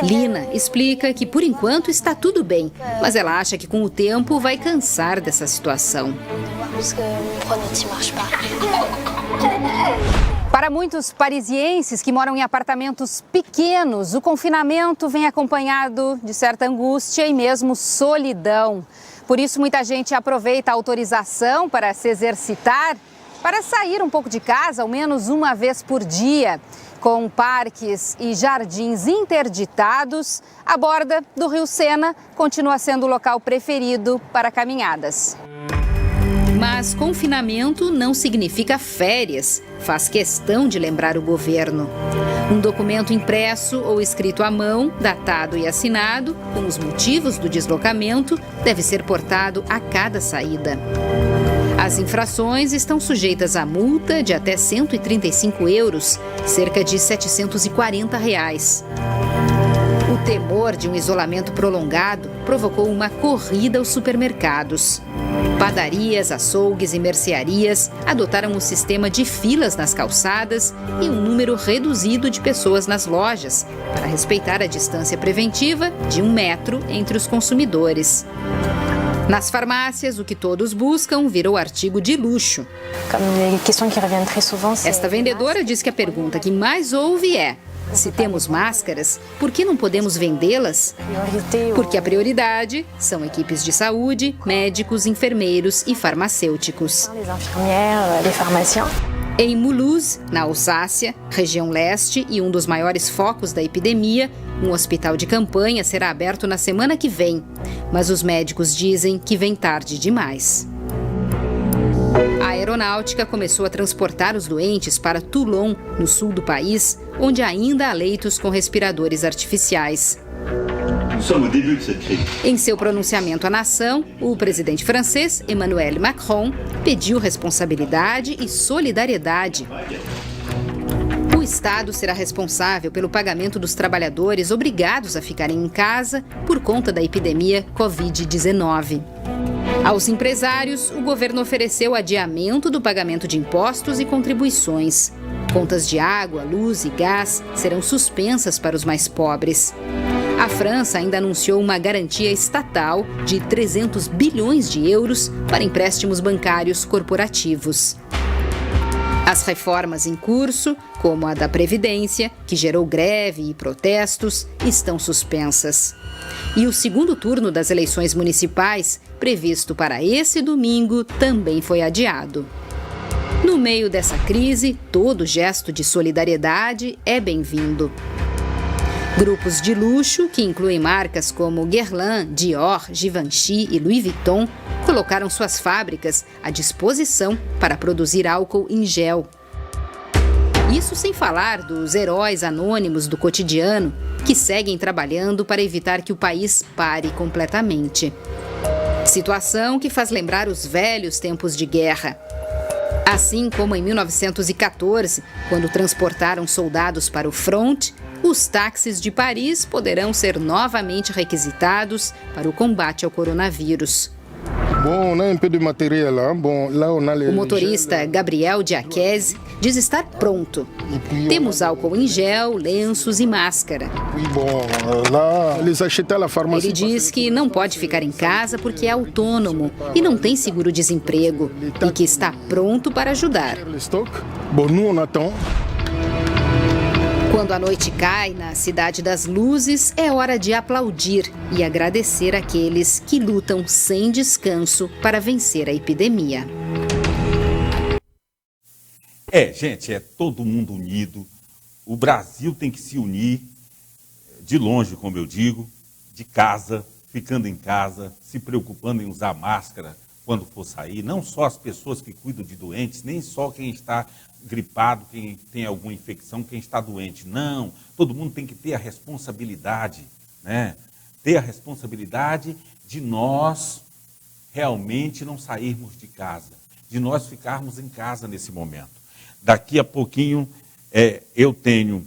Lina explica que por enquanto está tudo bem, mas ela acha que com o tempo vai cansar dessa situação. Para muitos parisienses que moram em apartamentos pequenos, o confinamento vem acompanhado de certa angústia e mesmo solidão. Por isso, muita gente aproveita a autorização para se exercitar, para sair um pouco de casa, ao menos uma vez por dia. Com parques e jardins interditados, a borda do Rio Sena continua sendo o local preferido para caminhadas. Mas confinamento não significa férias, faz questão de lembrar o governo. Um documento impresso ou escrito à mão, datado e assinado, com os motivos do deslocamento, deve ser portado a cada saída. As infrações estão sujeitas a multa de até 135 euros, cerca de R$ 740. O temor de um isolamento prolongado provocou uma corrida aos supermercados. Padarias, açougues e mercearias adotaram o sistema de filas nas calçadas e um número reduzido de pessoas nas lojas, para respeitar a distância preventiva de 1 metro entre os consumidores. Nas farmácias, o que todos buscam virou artigo de luxo. Esta vendedora diz que a pergunta que mais ouve é: se temos máscaras, por que não podemos vendê-las? Porque a prioridade são equipes de saúde, médicos, enfermeiros e farmacêuticos. Em Mulhouse, na Alsácia, região leste e um dos maiores focos da epidemia, um hospital de campanha será aberto na semana que vem. Mas os médicos dizem que vem tarde demais. A aeronáutica começou a transportar os doentes para Toulon, no sul do país, onde ainda há leitos com respiradores artificiais. Em seu pronunciamento à nação, o presidente francês, Emmanuel Macron, pediu responsabilidade e solidariedade. O Estado será responsável pelo pagamento dos trabalhadores obrigados a ficarem em casa por conta da epidemia Covid-19. Aos empresários, o governo ofereceu adiamento do pagamento de impostos e contribuições. Contas de água, luz e gás serão suspensas para os mais pobres. A França ainda anunciou uma garantia estatal de 300 bilhões de euros para empréstimos bancários corporativos. As reformas em curso, como a da Previdência, que gerou greve e protestos, estão suspensas. E o segundo turno das eleições municipais, previsto para esse domingo, também foi adiado. No meio dessa crise, todo gesto de solidariedade é bem-vindo. Grupos de luxo, que incluem marcas como Guerlain, Dior, Givenchy e Louis Vuitton, colocaram suas fábricas à disposição para produzir álcool em gel. Isso sem falar dos heróis anônimos do cotidiano, que seguem trabalhando para evitar que o país pare completamente. Situação que faz lembrar os velhos tempos de guerra. Assim como em 1914, quando transportaram soldados para o front, os táxis de Paris poderão ser novamente requisitados para o combate ao coronavírus. O motorista Gabriel Diaquese diz estar pronto. Temos álcool em gel, lenços e máscara. Ele diz que não pode ficar em casa porque é autônomo e não tem seguro-desemprego e que está pronto para ajudar. Quando a noite cai na Cidade das Luzes, é hora de aplaudir e agradecer aqueles que lutam sem descanso para vencer a epidemia. Gente, é todo mundo unido. O Brasil tem que se unir, de longe, como eu digo, de casa, ficando em casa, se preocupando em usar máscara quando for sair. Não só as pessoas que cuidam de doentes, nem só quem está gripado, quem tem alguma infecção, quem está doente. Não, todo mundo tem que ter a responsabilidade, né? Ter a responsabilidade de nós realmente não sairmos de casa, de nós ficarmos em casa nesse momento. Daqui a pouquinho eu tenho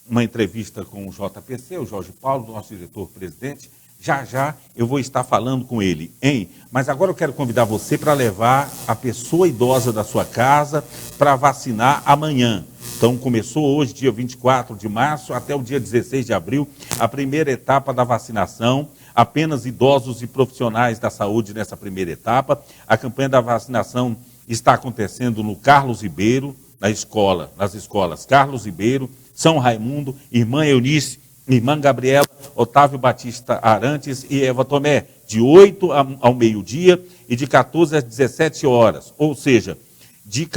uma entrevista com o JPC, o Jorge Paulo, nosso diretor-presidente. Já eu vou estar falando com ele, hein? Mas agora eu quero convidar você para levar a pessoa idosa da sua casa para vacinar amanhã. Então começou hoje, dia 24 de março, até o dia 16 de abril, a primeira etapa da vacinação. Apenas idosos e profissionais da saúde nessa primeira etapa. A campanha da vacinação está acontecendo no Carlos Ribeiro, nas escolas Carlos Ribeiro, São Raimundo, Irmã Eunice, Irmã Gabriela, Otávio Batista Arantes e Eva Tomé. de 8 ao meio-dia e de 14 às 17 horas, ou seja, de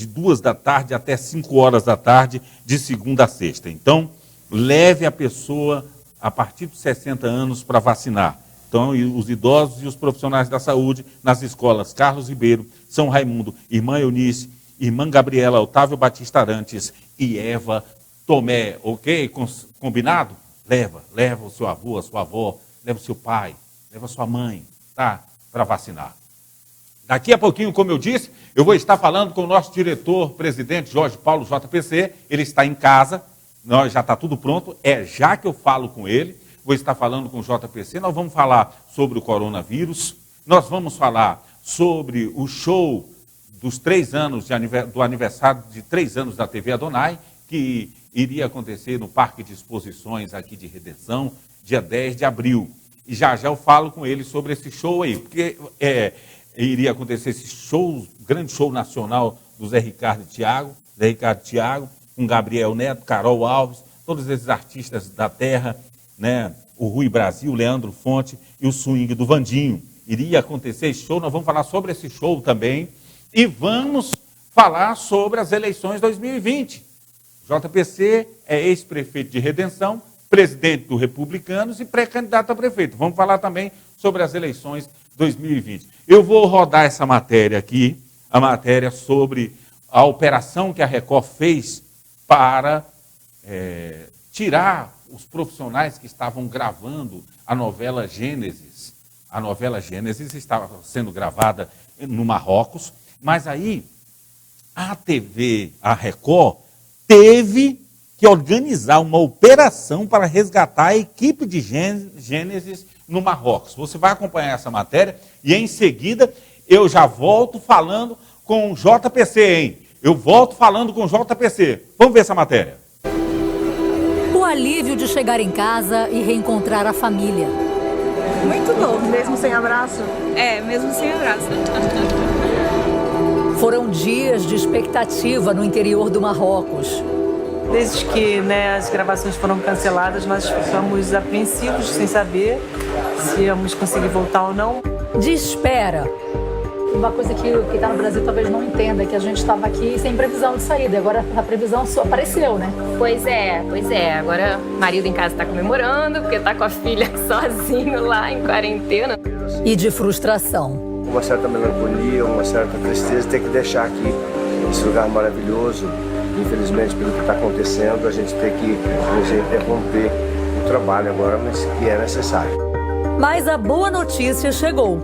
2 da tarde até 5 horas da tarde, de segunda a sexta. Então, leve a pessoa a partir dos 60 anos para vacinar. Então, os idosos e os profissionais da saúde nas escolas Carlos Ribeiro, São Raimundo, Irmã Eunice, Irmã Gabriela, Otávio Batista Arantes e Eva Tomé, ok? Combinado? Leva o seu avô, a sua avó, leva o seu pai, leva a sua mãe, tá? Para vacinar. Daqui a pouquinho, como eu disse, eu vou estar falando com o nosso diretor-presidente, Jorge Paulo, JPC. Ele está em casa, já está tudo pronto, já que eu falo com ele. Vou estar falando com o JPC, nós vamos falar sobre o coronavírus, nós vamos falar sobre o show dos 3 anos, do aniversário de 3 anos da TV Adonai, que iria acontecer no Parque de Exposições aqui de Redenção, dia 10 de abril. E já eu falo com ele sobre esse show aí, porque iria acontecer esse show, grande show nacional do Zé Ricardo e Thiago, com Gabriel Neto, Carol Alves, todos esses artistas da terra, né? O Rui Brasil, Leandro Fonte e o swing do Vandinho. Iria acontecer esse show, nós vamos falar sobre esse show também e vamos falar sobre as eleições 2020. JPC é ex-prefeito de Redenção, presidente do Republicanos e pré-candidato a prefeito. Vamos falar também sobre as eleições 2020. Eu vou rodar essa matéria aqui, a matéria sobre a operação que a Record fez para tirar os profissionais que estavam gravando a novela Gênesis. A novela Gênesis estava sendo gravada no Marrocos, mas aí a Record, teve que organizar uma operação para resgatar a equipe de Gênesis no Marrocos. Você vai acompanhar essa matéria e em seguida eu já volto falando com o JPC, hein? Eu volto falando com o JPC. Vamos ver essa matéria. O alívio de chegar em casa e reencontrar a família. Muito novo, mesmo sem abraço? Mesmo sem abraço. Foram dias de expectativa no interior do Marrocos. Desde que as gravações foram canceladas, nós ficamos apreensivos, sem saber se íamos conseguir voltar ou não. De espera. Uma coisa que quem está no Brasil talvez não entenda, é que a gente estava aqui sem previsão de saída, agora a previsão só apareceu, né? Pois é. Agora o marido em casa está comemorando, porque está com a filha sozinho lá em quarentena. E de frustração. Uma certa melancolia, uma certa tristeza, ter que deixar aqui esse lugar maravilhoso. Infelizmente, pelo que está acontecendo, a gente tem que interromper o trabalho agora, mas que é necessário. Mas a boa notícia chegou.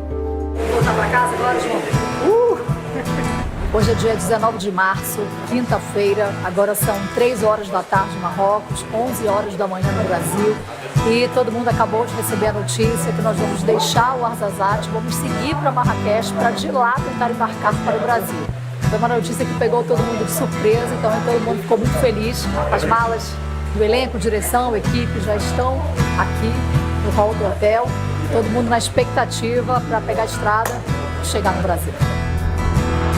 Voltar para casa agora, gente? Hoje é dia 19 de março, quinta-feira, agora são 3 horas da tarde em Marrocos, 11 horas da manhã no Brasil. E todo mundo acabou de receber a notícia que nós vamos deixar o Ouarzazate, vamos seguir para Marrakech para de lá tentar embarcar para o Brasil. Foi uma notícia que pegou todo mundo de surpresa, então todo mundo ficou muito feliz. As malas do elenco, direção, equipe já estão aqui no hall do hotel. Todo mundo na expectativa para pegar a estrada e chegar no Brasil.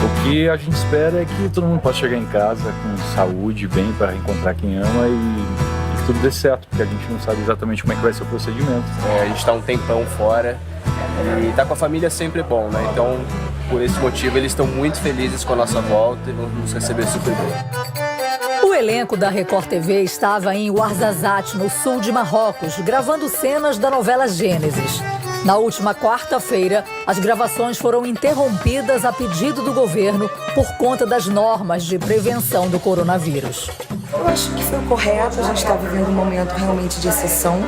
O que a gente espera é que todo mundo possa chegar em casa com saúde, bem, para reencontrar quem ama e que tudo dê certo, porque a gente não sabe exatamente como é que vai ser o procedimento. A gente está um tempão fora e estar com a família é sempre bom, né? Então, por esse motivo, eles estão muito felizes com a nossa volta e vão nos receber super bem. O elenco da Record TV estava em Ouarzazate, no sul de Marrocos, gravando cenas da novela Gênesis. Na última quarta-feira, as gravações foram interrompidas a pedido do governo por conta das normas de prevenção do coronavírus. Eu acho que foi o correto, a gente está vivendo um momento realmente de exceção,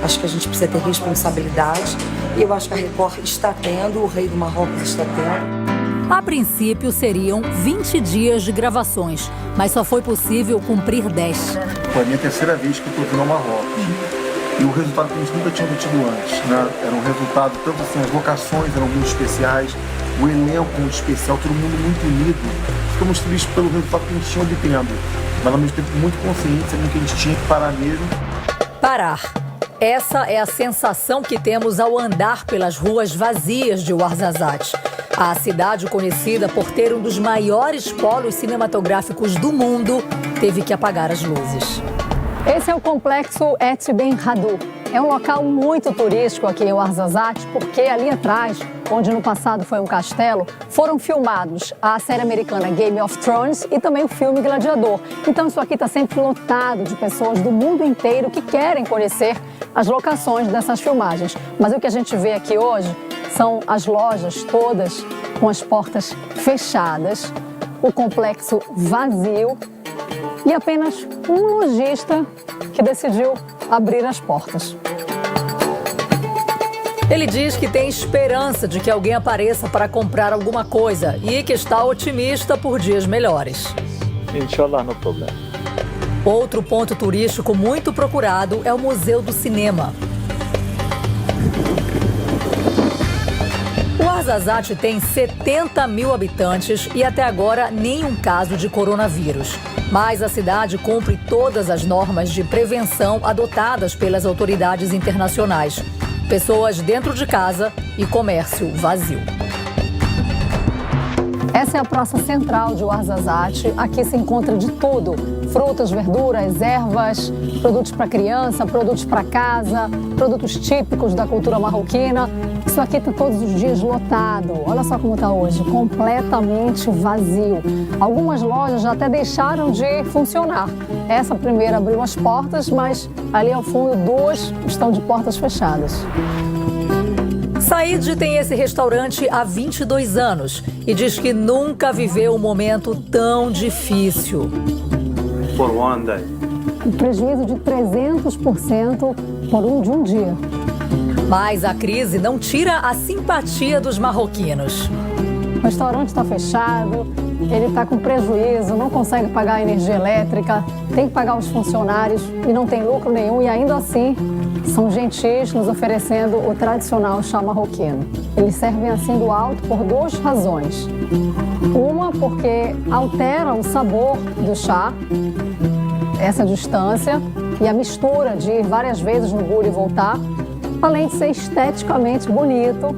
acho que a gente precisa ter responsabilidade e eu acho que a Record está tendo, o rei do Marrocos está tendo. A princípio seriam 20 dias de gravações, mas só foi possível cumprir 10. Foi a minha terceira vez que eu estou vindo ao Marrocos. E o resultado que a gente nunca tinha obtido antes, né? Era um resultado, tanto assim, as locações eram muito especiais, o elenco muito especial, todo mundo muito unido. Ficamos tristes pelo resultado que a gente tinha obtendo, mas ao mesmo tempo muito conscientes sabendo que a gente tinha que parar mesmo. Parar. Essa é a sensação que temos ao andar pelas ruas vazias de Ouarzazate. A cidade, conhecida por ter um dos maiores polos cinematográficos do mundo, teve que apagar as luzes. Esse é o complexo Et Ben Haddou. É um local muito turístico aqui em Ouarzazate, porque ali atrás, onde no passado foi um castelo, foram filmados a série americana Game of Thrones e também o filme Gladiador. Então isso aqui está sempre lotado de pessoas do mundo inteiro que querem conhecer as locações dessas filmagens. Mas o que a gente vê aqui hoje são as lojas todas com as portas fechadas, o complexo vazio e apenas um lojista que decidiu abrir as portas. Ele diz que tem esperança de que alguém apareça para comprar alguma coisa e que está otimista por dias melhores. Inshallah, não problema. Outro ponto turístico muito procurado é o Museu do Cinema. Ouarzazate tem 70 mil habitantes e até agora nenhum caso de coronavírus. Mas a cidade cumpre todas as normas de prevenção adotadas pelas autoridades internacionais. Pessoas dentro de casa e comércio vazio. Essa é a praça central de Ouarzazate. Aqui se encontra de tudo: frutas, verduras, ervas, produtos para criança, produtos para casa, produtos típicos da cultura marroquina. Isso aqui está todos os dias lotado. Olha só como está hoje, completamente vazio. Algumas lojas já até deixaram de funcionar. Essa primeira abriu as portas, mas ali ao fundo duas estão de portas fechadas. Said tem esse restaurante há 22 anos e diz que nunca viveu um momento tão difícil. For one day. Um prejuízo de 300% por um dia. Mas a crise não tira a simpatia dos marroquinos. O restaurante está fechado, ele está com prejuízo, não consegue pagar a energia elétrica, tem que pagar os funcionários e não tem lucro nenhum e ainda assim são gentis nos oferecendo o tradicional chá marroquino. Eles servem assim do alto por duas razões. Uma, porque altera o sabor do chá, essa distância e a mistura de ir várias vezes no bule e voltar, além de ser esteticamente bonito.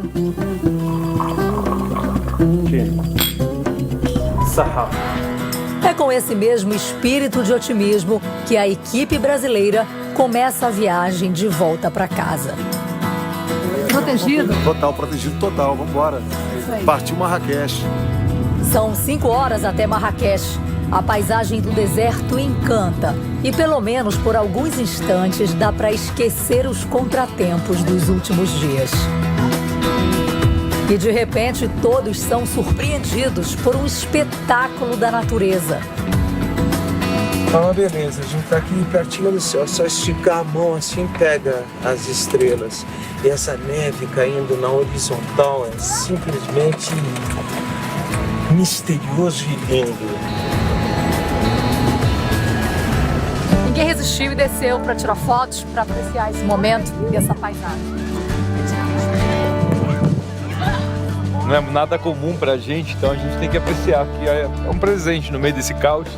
É com esse mesmo espírito de otimismo que a equipe brasileira começa a viagem de volta para casa. Protegido? Total, protegido total. Vamos embora. Partiu Marrakech. São 5 horas até Marrakech. A paisagem do deserto encanta e, pelo menos por alguns instantes, dá para esquecer os contratempos dos últimos dias. E, de repente, todos são surpreendidos por um espetáculo da natureza. É uma beleza, a gente tá aqui pertinho do céu, só esticar a mão assim pega as estrelas. E essa neve caindo na horizontal é simplesmente misterioso e lindo. Ninguém resistiu e desceu para tirar fotos, para apreciar esse momento e essa paisagem. Não é nada comum pra gente, então a gente tem que apreciar que é um presente no meio desse caos.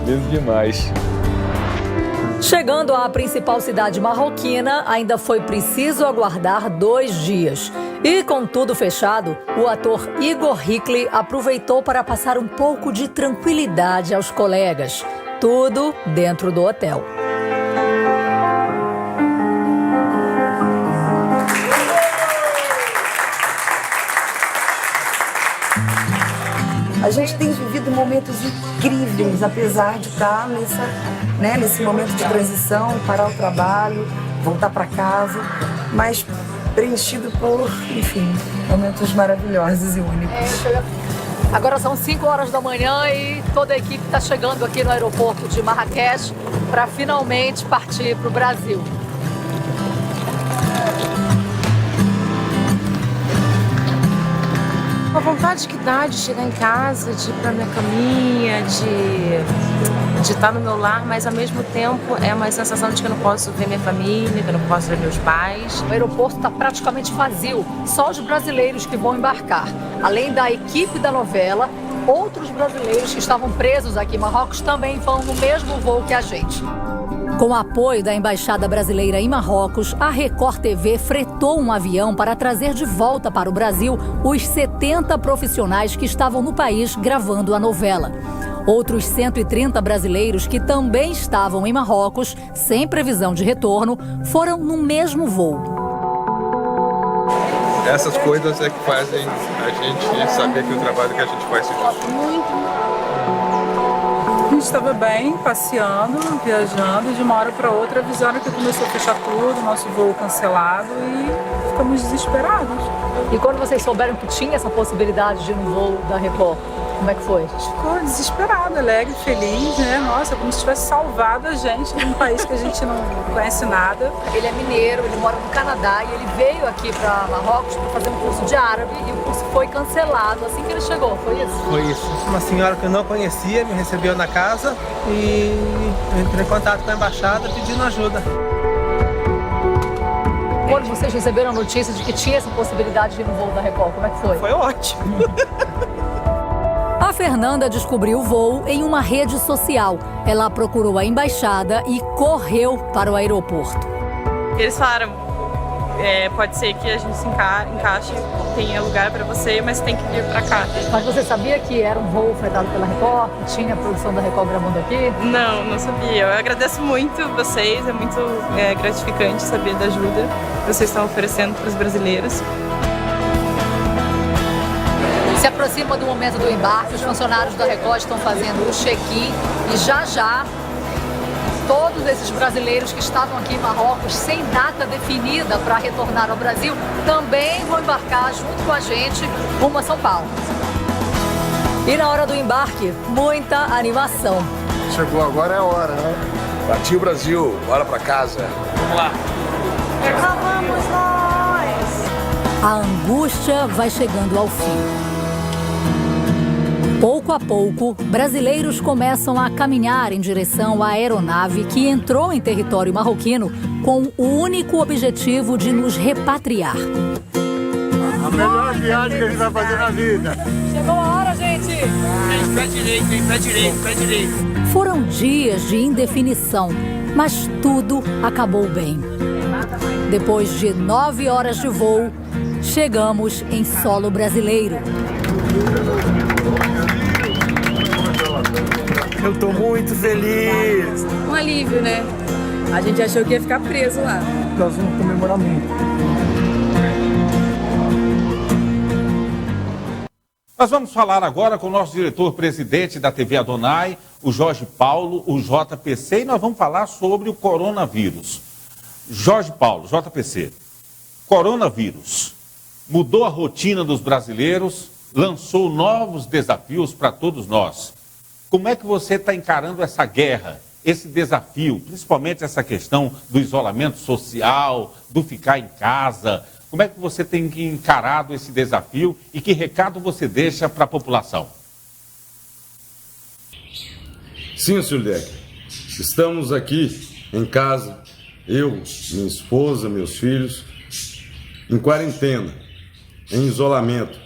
Lindo demais. Chegando à principal cidade marroquina, ainda foi preciso aguardar 2 dias. E com tudo fechado, o ator Igor Hickley aproveitou para passar um pouco de tranquilidade aos colegas. Tudo dentro do hotel. A gente tem vivido momentos incríveis, apesar de estar nesse momento de transição, parar o trabalho, voltar para casa, mas preenchido por, enfim, momentos maravilhosos e únicos. Agora são 5 horas da manhã e toda a equipe está chegando aqui no aeroporto de Marrakech para finalmente partir para o Brasil. A vontade que dá de chegar em casa, de ir pra minha caminha, de estar no meu lar, mas ao mesmo tempo é uma sensação de que eu não posso ver minha família, que eu não posso ver meus pais. O aeroporto está praticamente vazio, só os brasileiros que vão embarcar. Além da equipe da novela, outros brasileiros que estavam presos aqui em Marrocos também vão no mesmo voo que a gente. Com o apoio da Embaixada Brasileira em Marrocos, a Record TV fretou um avião para trazer de volta para o Brasil os 70 profissionais que estavam no país gravando a novela. Outros 130 brasileiros que também estavam em Marrocos, sem previsão de retorno, foram no mesmo voo. Essas coisas é que fazem a gente saber que o trabalho que a gente faz se justifica. A gente estava bem, passeando, viajando, e de uma hora para outra avisaram que começou a fechar tudo, nosso voo cancelado, e ficamos desesperados. E quando vocês souberam que tinha essa possibilidade de ir no voo da Record, como é que foi? A gente ficou desesperado, alegre, feliz, né? Nossa, como se tivesse salvado a gente de um país que a gente não conhece nada. Ele é mineiro, ele mora no Canadá e ele veio aqui para Marrocos para fazer um curso de árabe e o curso foi cancelado assim que ele chegou, foi isso? Foi isso. Uma senhora que eu não conhecia me recebeu na casa e eu entrei em contato com a embaixada pedindo ajuda. Quando vocês receberam a notícia de que tinha essa possibilidade de ir no voo da Record, como é que foi? Foi ótimo. A Fernanda descobriu o voo em uma rede social. Ela procurou a embaixada e correu para o aeroporto. Eles falaram, pode ser que a gente se encaixe, tenha lugar para você, mas tem que vir para cá. Mas você sabia que era um voo fretado pela Record, que tinha a produção da Record gravando aqui? Não sabia. Eu agradeço muito vocês, é muito gratificante saber da ajuda que vocês estão oferecendo para os brasileiros. Se aproxima do momento do embarque, os funcionários da Record estão fazendo o check-in e já todos esses brasileiros que estavam aqui em Marrocos sem data definida para retornar ao Brasil também vão embarcar junto com a gente rumo a São Paulo. E na hora do embarque, muita animação. Chegou agora, é a hora, né? Partiu Brasil, bora pra casa. Vamos lá. Lá vamos nós! A angústia vai chegando ao fim. Pouco a pouco, brasileiros começam a caminhar em direção à aeronave que entrou em território marroquino com o único objetivo de nos repatriar. A melhor viagem que a gente vai fazer na vida. Chegou a hora, gente! Pé direito. Foram dias de indefinição, mas tudo acabou bem. Depois de 9 horas de voo, chegamos em solo brasileiro. Eu tô muito feliz. Um alívio, né? A gente achou que ia ficar preso lá. Nós vamos comemorar muito. Nós vamos falar agora com o nosso diretor-presidente da TV Adonai, o Jorge Paulo, o JPC, e nós vamos falar sobre o coronavírus. Jorge Paulo, JPC, coronavírus mudou a rotina dos brasileiros, lançou novos desafios para todos nós. Como é que você está encarando essa guerra, esse desafio, principalmente essa questão do isolamento social, do ficar em casa? Como é que você tem encarado esse desafio e que recado você deixa para a população? Sim, senhor Deck. Estamos aqui em casa, eu, minha esposa, meus filhos, em quarentena, em isolamento,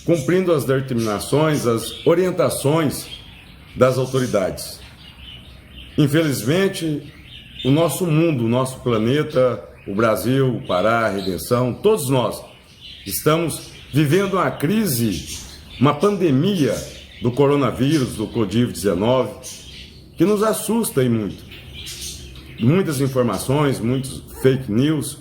cumprindo as determinações, as orientações das autoridades. Infelizmente, o nosso mundo, o nosso planeta, o Brasil, o Pará, a Redenção, todos nós estamos vivendo uma crise, uma pandemia do coronavírus, do Covid-19, que nos assusta e muito. Muitas informações, muitos fake news,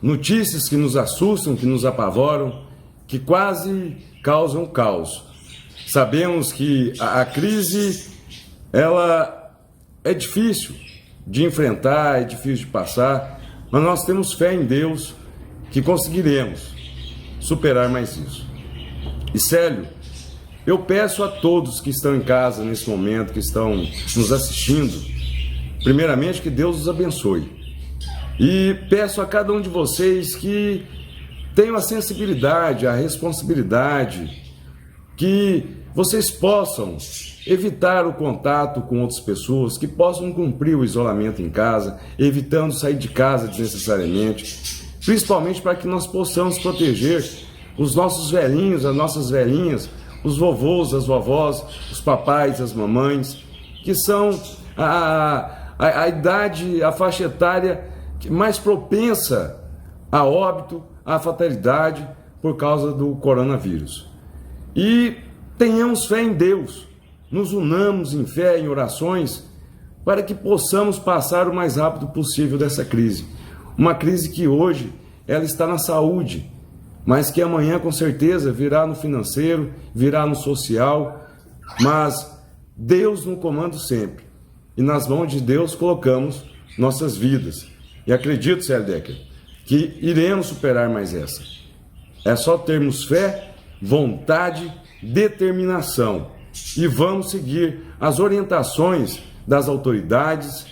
notícias que nos assustam, que nos apavoram, que quase causam caos. Sabemos que a crise, ela é difícil de enfrentar, é difícil de passar, mas nós temos fé em Deus que conseguiremos superar mais isso. E Célio, eu peço a todos que estão em casa nesse momento, que estão nos assistindo, primeiramente que Deus os abençoe. E peço a cada um de vocês que tenham a sensibilidade, a responsabilidade, que vocês possam evitar o contato com outras pessoas, que possam cumprir o isolamento em casa, evitando sair de casa desnecessariamente, principalmente para que nós possamos proteger os nossos velhinhos, as nossas velhinhas, os vovôs, as vovós, os papais, as mamães, que são a idade, a faixa etária mais propensa a óbito, a fatalidade por causa do coronavírus. E tenhamos fé em Deus, nos unamos em fé, em orações, para que possamos passar o mais rápido possível dessa crise. Uma crise que hoje ela está na saúde, mas que amanhã com certeza virá no financeiro, virá no social, mas Deus no comando sempre. E nas mãos de Deus colocamos nossas vidas. E acredito, Célio Decker, que iremos superar mais essa. É só termos fé, vontade, determinação. E vamos seguir as orientações das autoridades,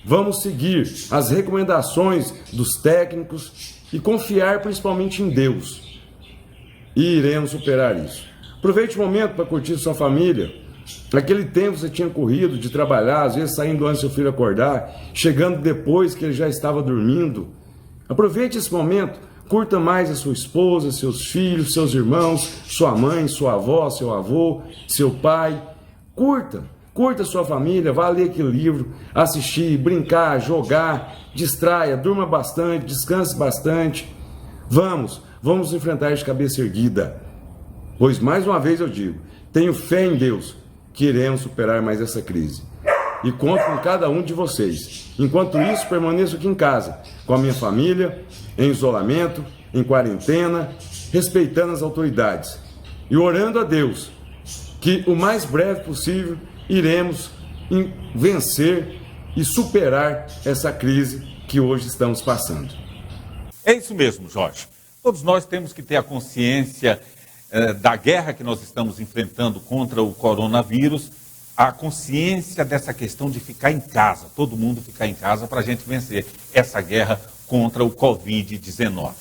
vamos seguir as recomendações dos técnicos e confiar principalmente em Deus. E iremos superar isso. Aproveite o momento para curtir sua família. Naquele tempo você tinha corrido de trabalhar, às vezes saindo antes do seu filho acordar, chegando depois que ele já estava dormindo. Aproveite esse momento, curta mais a sua esposa, seus filhos, seus irmãos, sua mãe, sua avó, seu avô, seu pai. Curta a sua família, vá ler aquele livro, assistir, brincar, jogar, distraia, durma bastante, descanse bastante. Vamos enfrentar de cabeça erguida. Pois, mais uma vez eu digo, tenho fé em Deus que iremos superar mais essa crise. E conto com cada um de vocês. Enquanto isso, permaneço aqui em casa, com a minha família, em isolamento, em quarentena, respeitando as autoridades e orando a Deus que o mais breve possível iremos vencer e superar essa crise que hoje estamos passando. É isso mesmo, Jorge. Todos nós temos que ter a consciência da guerra que nós estamos enfrentando contra o coronavírus, a consciência dessa questão de ficar em casa, todo mundo ficar em casa para a gente vencer essa guerra contra o Covid-19.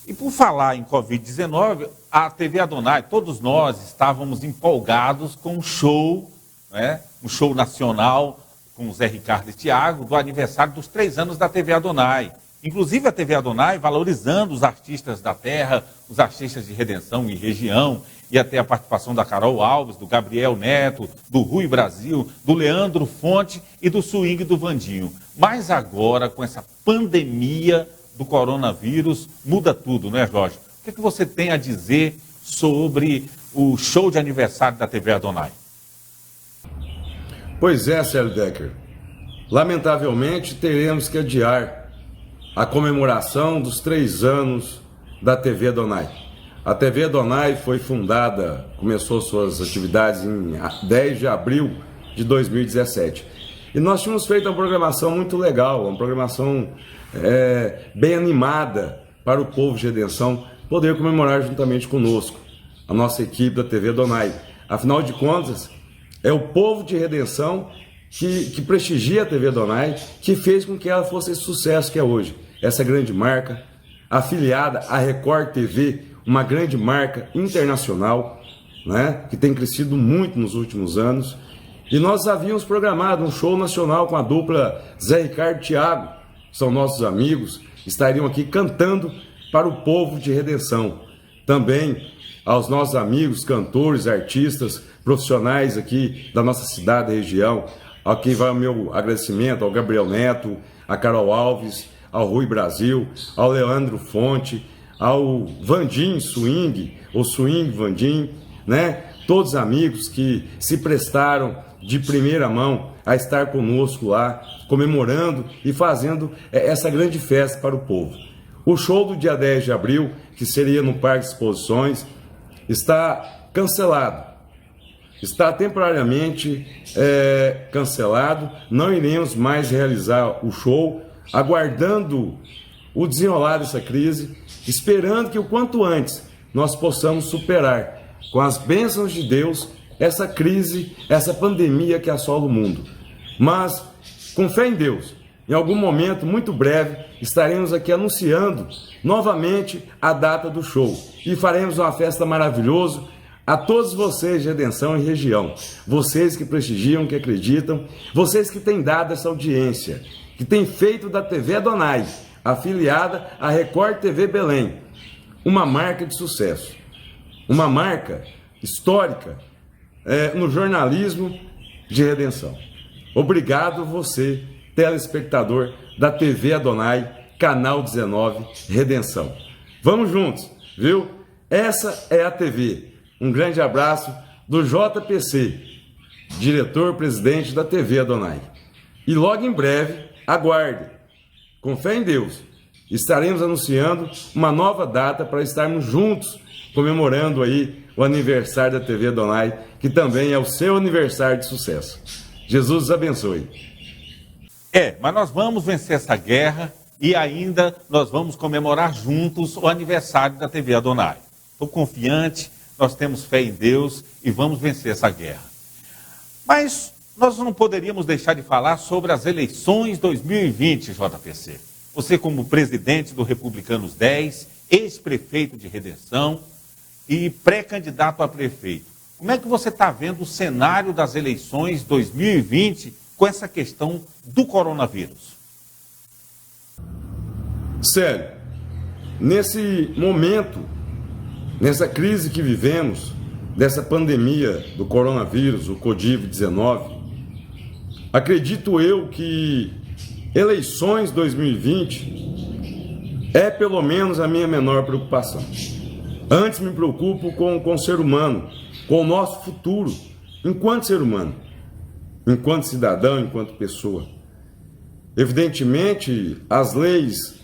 E por falar em Covid-19, a TV Adonai, todos nós estávamos empolgados com um show, né, um show nacional com o Zé Ricardo e Thiago, do aniversário dos 3 anos da TV Adonai. Inclusive a TV Adonai valorizando os artistas da terra, os artistas de Redenção e região, e até a participação da Carol Alves, do Gabriel Neto, do Rui Brasil, do Leandro Fonte e do Swing do Vandinho. Mas agora, com essa pandemia do coronavírus, muda tudo, não é, Jorge? O que você tem a dizer sobre o show de aniversário da TV Adonai? Pois é, Célio Decker. Lamentavelmente, teremos que adiar a comemoração dos 3 anos da TV Adonai. A TV Adonai foi fundada, começou suas atividades em 10 de abril de 2017. E nós tínhamos feito uma programação muito legal, uma programação bem animada para o povo de Redenção poder comemorar juntamente conosco, a nossa equipe da TV Adonai. Afinal de contas, é o povo de Redenção que prestigia a TV Adonai, que fez com que ela fosse esse sucesso que é hoje. Essa grande marca, afiliada à Record TV, uma grande marca internacional, né, que tem crescido muito nos últimos anos. E nós havíamos programado um show nacional com a dupla Zé Ricardo e Thiago, que são nossos amigos, estariam aqui cantando para o povo de Redenção. Também aos nossos amigos, cantores, artistas, profissionais aqui da nossa cidade e região. Aqui vai o meu agradecimento ao Gabriel Neto, a Carol Alves, ao Rui Brasil, ao Leandro Fonte, ao Vandinho Swing, ou Swing Vandinho, né? Todos amigos que se prestaram de primeira mão a estar conosco lá, comemorando e fazendo essa grande festa para o povo. O show do dia 10 de abril, que seria no Parque de Exposições, está cancelado. Está temporariamente cancelado, não iremos mais realizar o show, aguardando o desenrolar dessa crise, esperando que o quanto antes nós possamos superar, com as bênçãos de Deus, essa crise, essa pandemia que assola o mundo. Mas, com fé em Deus, em algum momento muito breve, estaremos aqui anunciando novamente a data do show e faremos uma festa maravilhosa a todos vocês de Redenção e região, vocês que prestigiam, que acreditam, vocês que têm dado essa audiência, que têm feito da TV Adonai, afiliada à Record TV Belém, uma marca de sucesso, uma marca histórica no jornalismo de Redenção. Obrigado você, telespectador da TV Adonai, Canal 19, Redenção. Vamos juntos, viu? Essa é a TV. Um grande abraço, do JPC, diretor-presidente da TV Adonai. E logo em breve, aguarde, com fé em Deus, estaremos anunciando uma nova data para estarmos juntos comemorando aí o aniversário da TV Adonai, que também é o seu aniversário de sucesso. Jesus os abençoe. Mas nós vamos vencer essa guerra e ainda nós vamos comemorar juntos o aniversário da TV Adonai. Estou confiante, nós temos fé em Deus e vamos vencer essa guerra. Mas nós não poderíamos deixar de falar sobre as eleições 2020, JPC. Você como presidente do Republicanos 10, ex-prefeito de Redenção e pré-candidato a prefeito. Como é que você está vendo o cenário das eleições 2020 com essa questão do coronavírus? Sério, nesse momento, nessa crise que vivemos, dessa pandemia do coronavírus, o Covid-19, acredito eu que eleições 2020 é pelo menos a minha menor preocupação. Antes me preocupo com o ser humano, com o nosso futuro, enquanto ser humano, enquanto cidadão, enquanto pessoa. Evidentemente, as leis,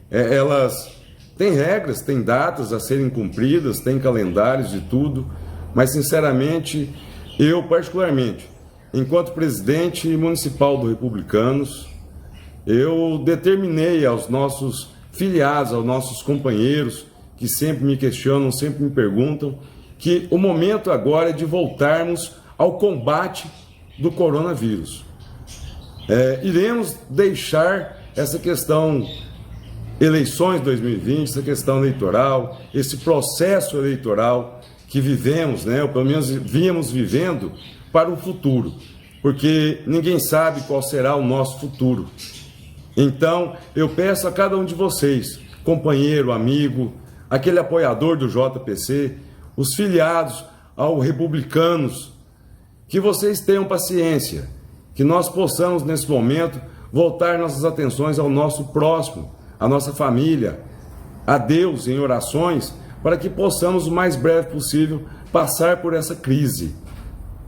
elas têm regras, têm datas a serem cumpridas, têm calendários e tudo, mas sinceramente, eu particularmente, enquanto presidente municipal do Republicanos, eu determinei aos nossos filiados, aos nossos companheiros, que sempre me questionam, sempre me perguntam, que o momento agora é de voltarmos ao combate do coronavírus. Iremos deixar essa questão eleições 2020, essa questão eleitoral, esse processo eleitoral que vivemos, ou pelo menos víamos vivendo, para o futuro, porque ninguém sabe qual será o nosso futuro. Então, eu peço a cada um de vocês, companheiro, amigo, aquele apoiador do JPC, os filiados ao Republicanos, que vocês tenham paciência, que nós possamos, nesse momento, voltar nossas atenções ao nosso próximo, à nossa família, a Deus em orações, para que possamos, o mais breve possível, passar por essa crise.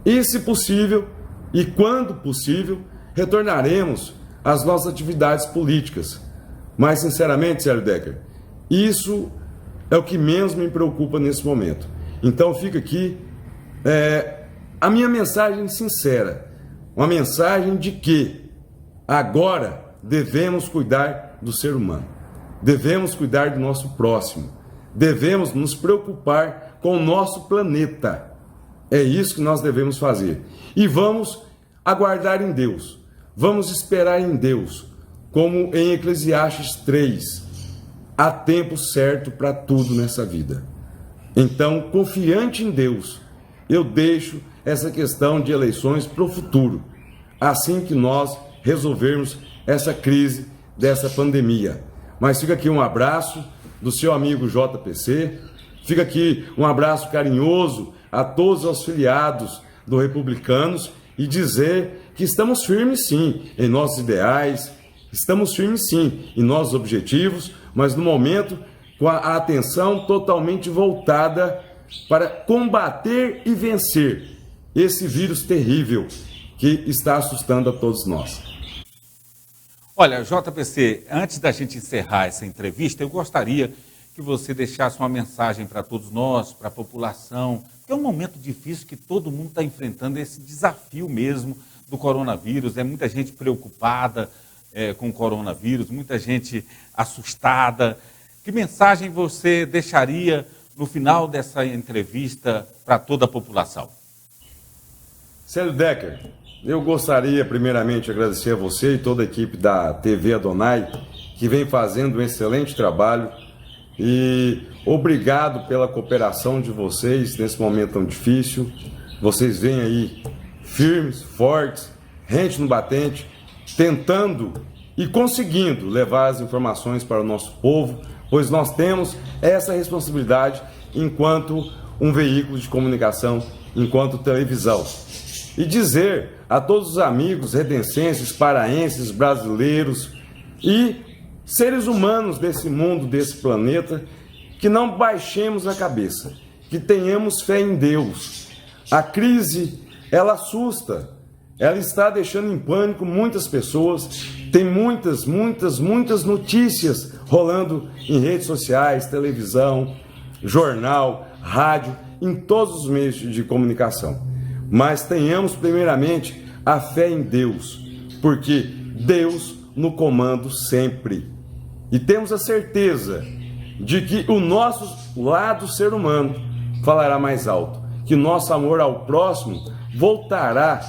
E, se possível, e quando possível, retornaremos às nossas atividades políticas. Mas, sinceramente, Célio Decker, isso é o que menos me preocupa nesse momento. Então, fica aqui a minha mensagem sincera, uma mensagem de que agora devemos cuidar do ser humano, devemos cuidar do nosso próximo, devemos nos preocupar com o nosso planeta. É isso que nós devemos fazer. E vamos aguardar em Deus, vamos esperar em Deus, como em Eclesiastes 3, há tempo certo para tudo nessa vida. Então, confiante em Deus, eu deixo essa questão de eleições para o futuro, assim que nós resolvermos essa crise dessa pandemia. Mas fica aqui um abraço do seu amigo JPC, fica aqui um abraço carinhoso a todos os filiados do Republicanos e dizer que estamos firmes sim em nossos ideais, estamos firmes sim em nossos objetivos, mas no momento com a atenção totalmente voltada para combater e vencer esse vírus terrível que está assustando a todos nós. Olha, JPC, antes da gente encerrar essa entrevista, eu gostaria que você deixasse uma mensagem para todos nós, para a população, porque é um momento difícil que todo mundo está enfrentando, esse desafio mesmo do coronavírus, muita gente preocupada com o coronavírus, muita gente assustada. Que mensagem você deixaria no final dessa entrevista para toda a população? Célio Decker, eu gostaria primeiramente de agradecer a você e toda a equipe da TV Adonai, que vem fazendo um excelente trabalho, e obrigado pela cooperação de vocês nesse momento tão difícil. Vocês vêm aí firmes, fortes, rente no batente, tentando e conseguindo levar as informações para o nosso povo, pois nós temos essa responsabilidade enquanto um veículo de comunicação, enquanto televisão. E dizer a todos os amigos redencenses, paraenses, brasileiros e seres humanos desse mundo, desse planeta, que não baixemos a cabeça, que tenhamos fé em Deus. A crise, ela assusta, ela está deixando em pânico muitas pessoas, tem muitas notícias rolando em redes sociais, televisão, jornal, rádio, em todos os meios de comunicação. Mas tenhamos primeiramente a fé em Deus, porque Deus no comando sempre. E temos a certeza de que o nosso lado ser humano falará mais alto, que nosso amor ao próximo voltará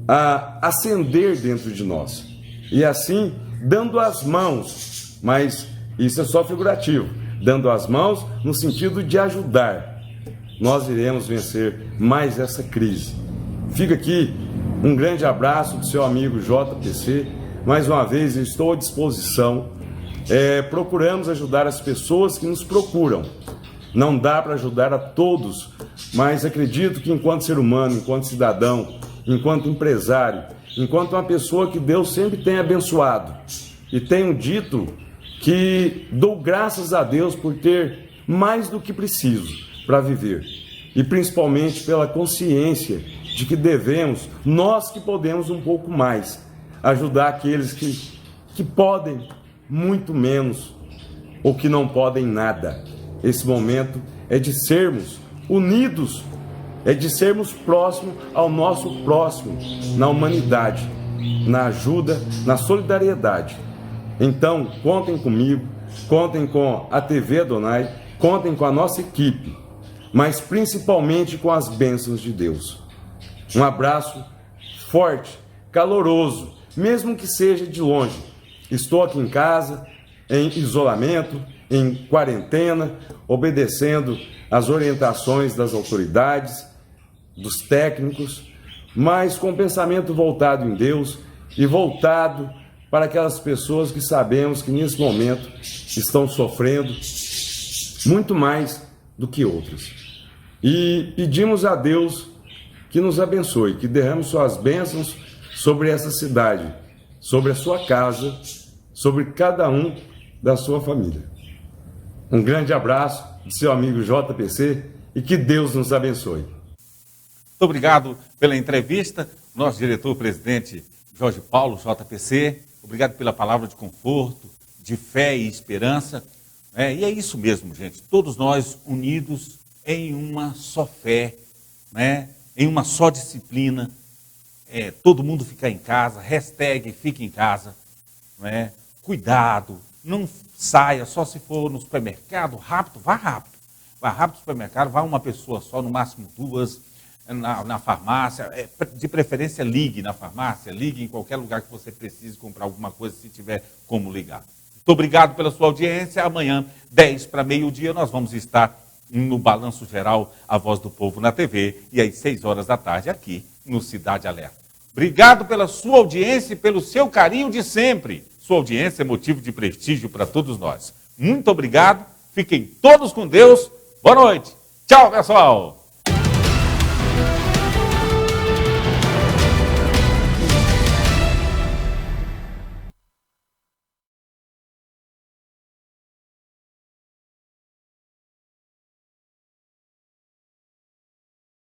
a acender dentro de nós. E assim, dando as mãos, mas isso é só figurativo, dando as mãos no sentido de ajudar, nós iremos vencer mais essa crise. Fica aqui um grande abraço do seu amigo JPC. Mais uma vez, eu estou à disposição. Procuramos ajudar as pessoas que nos procuram. Não dá para ajudar a todos, mas acredito que enquanto ser humano, enquanto cidadão, enquanto empresário, enquanto uma pessoa que Deus sempre tem abençoado, e tenho dito que dou graças a Deus por ter mais do que preciso para viver, e principalmente pela consciência de que devemos, nós que podemos um pouco mais, ajudar aqueles que podem muito menos ou que não podem nada. Esse momento é de sermos unidos, é de sermos próximos ao nosso próximo, na humanidade, na ajuda, na solidariedade. Então, contem comigo, contem com a TV Adonai, contem com a nossa equipe, mas principalmente com as bênçãos de Deus. Um abraço forte, caloroso, mesmo que seja de longe. Estou aqui em casa, em isolamento, em quarentena, obedecendo às orientações das autoridades, dos técnicos, mas com o pensamento voltado em Deus e voltado para aquelas pessoas que sabemos que nesse momento estão sofrendo muito mais do que outras. E pedimos a Deus que nos abençoe, que derrame suas bênçãos sobre essa cidade, sobre a sua casa, sobre cada um da sua família. Um grande abraço de seu amigo JPC e que Deus nos abençoe. Muito obrigado pela entrevista, nosso diretor-presidente Jorge Paulo, JPC. Obrigado pela palavra de conforto, de fé e esperança. E é isso mesmo, gente. Todos nós unidos em uma só fé, em uma só disciplina. Todo mundo ficar em casa, hashtag fique em casa. Cuidado, não saia só se for no supermercado, rápido, vá rápido. Vá rápido no supermercado, vá uma pessoa só, no máximo duas, na farmácia. De preferência, ligue na farmácia, ligue em qualquer lugar que você precise comprar alguma coisa, se tiver como ligar. Muito obrigado pela sua audiência. Amanhã, 10 para meio-dia, nós vamos estar no Balanço Geral, a Voz do Povo na TV, e às 6 horas da tarde aqui no Cidade Alerta. Obrigado pela sua audiência e pelo seu carinho de sempre. Sua audiência é motivo de prestígio para todos nós. Muito obrigado, fiquem todos com Deus. Boa noite. Tchau, pessoal.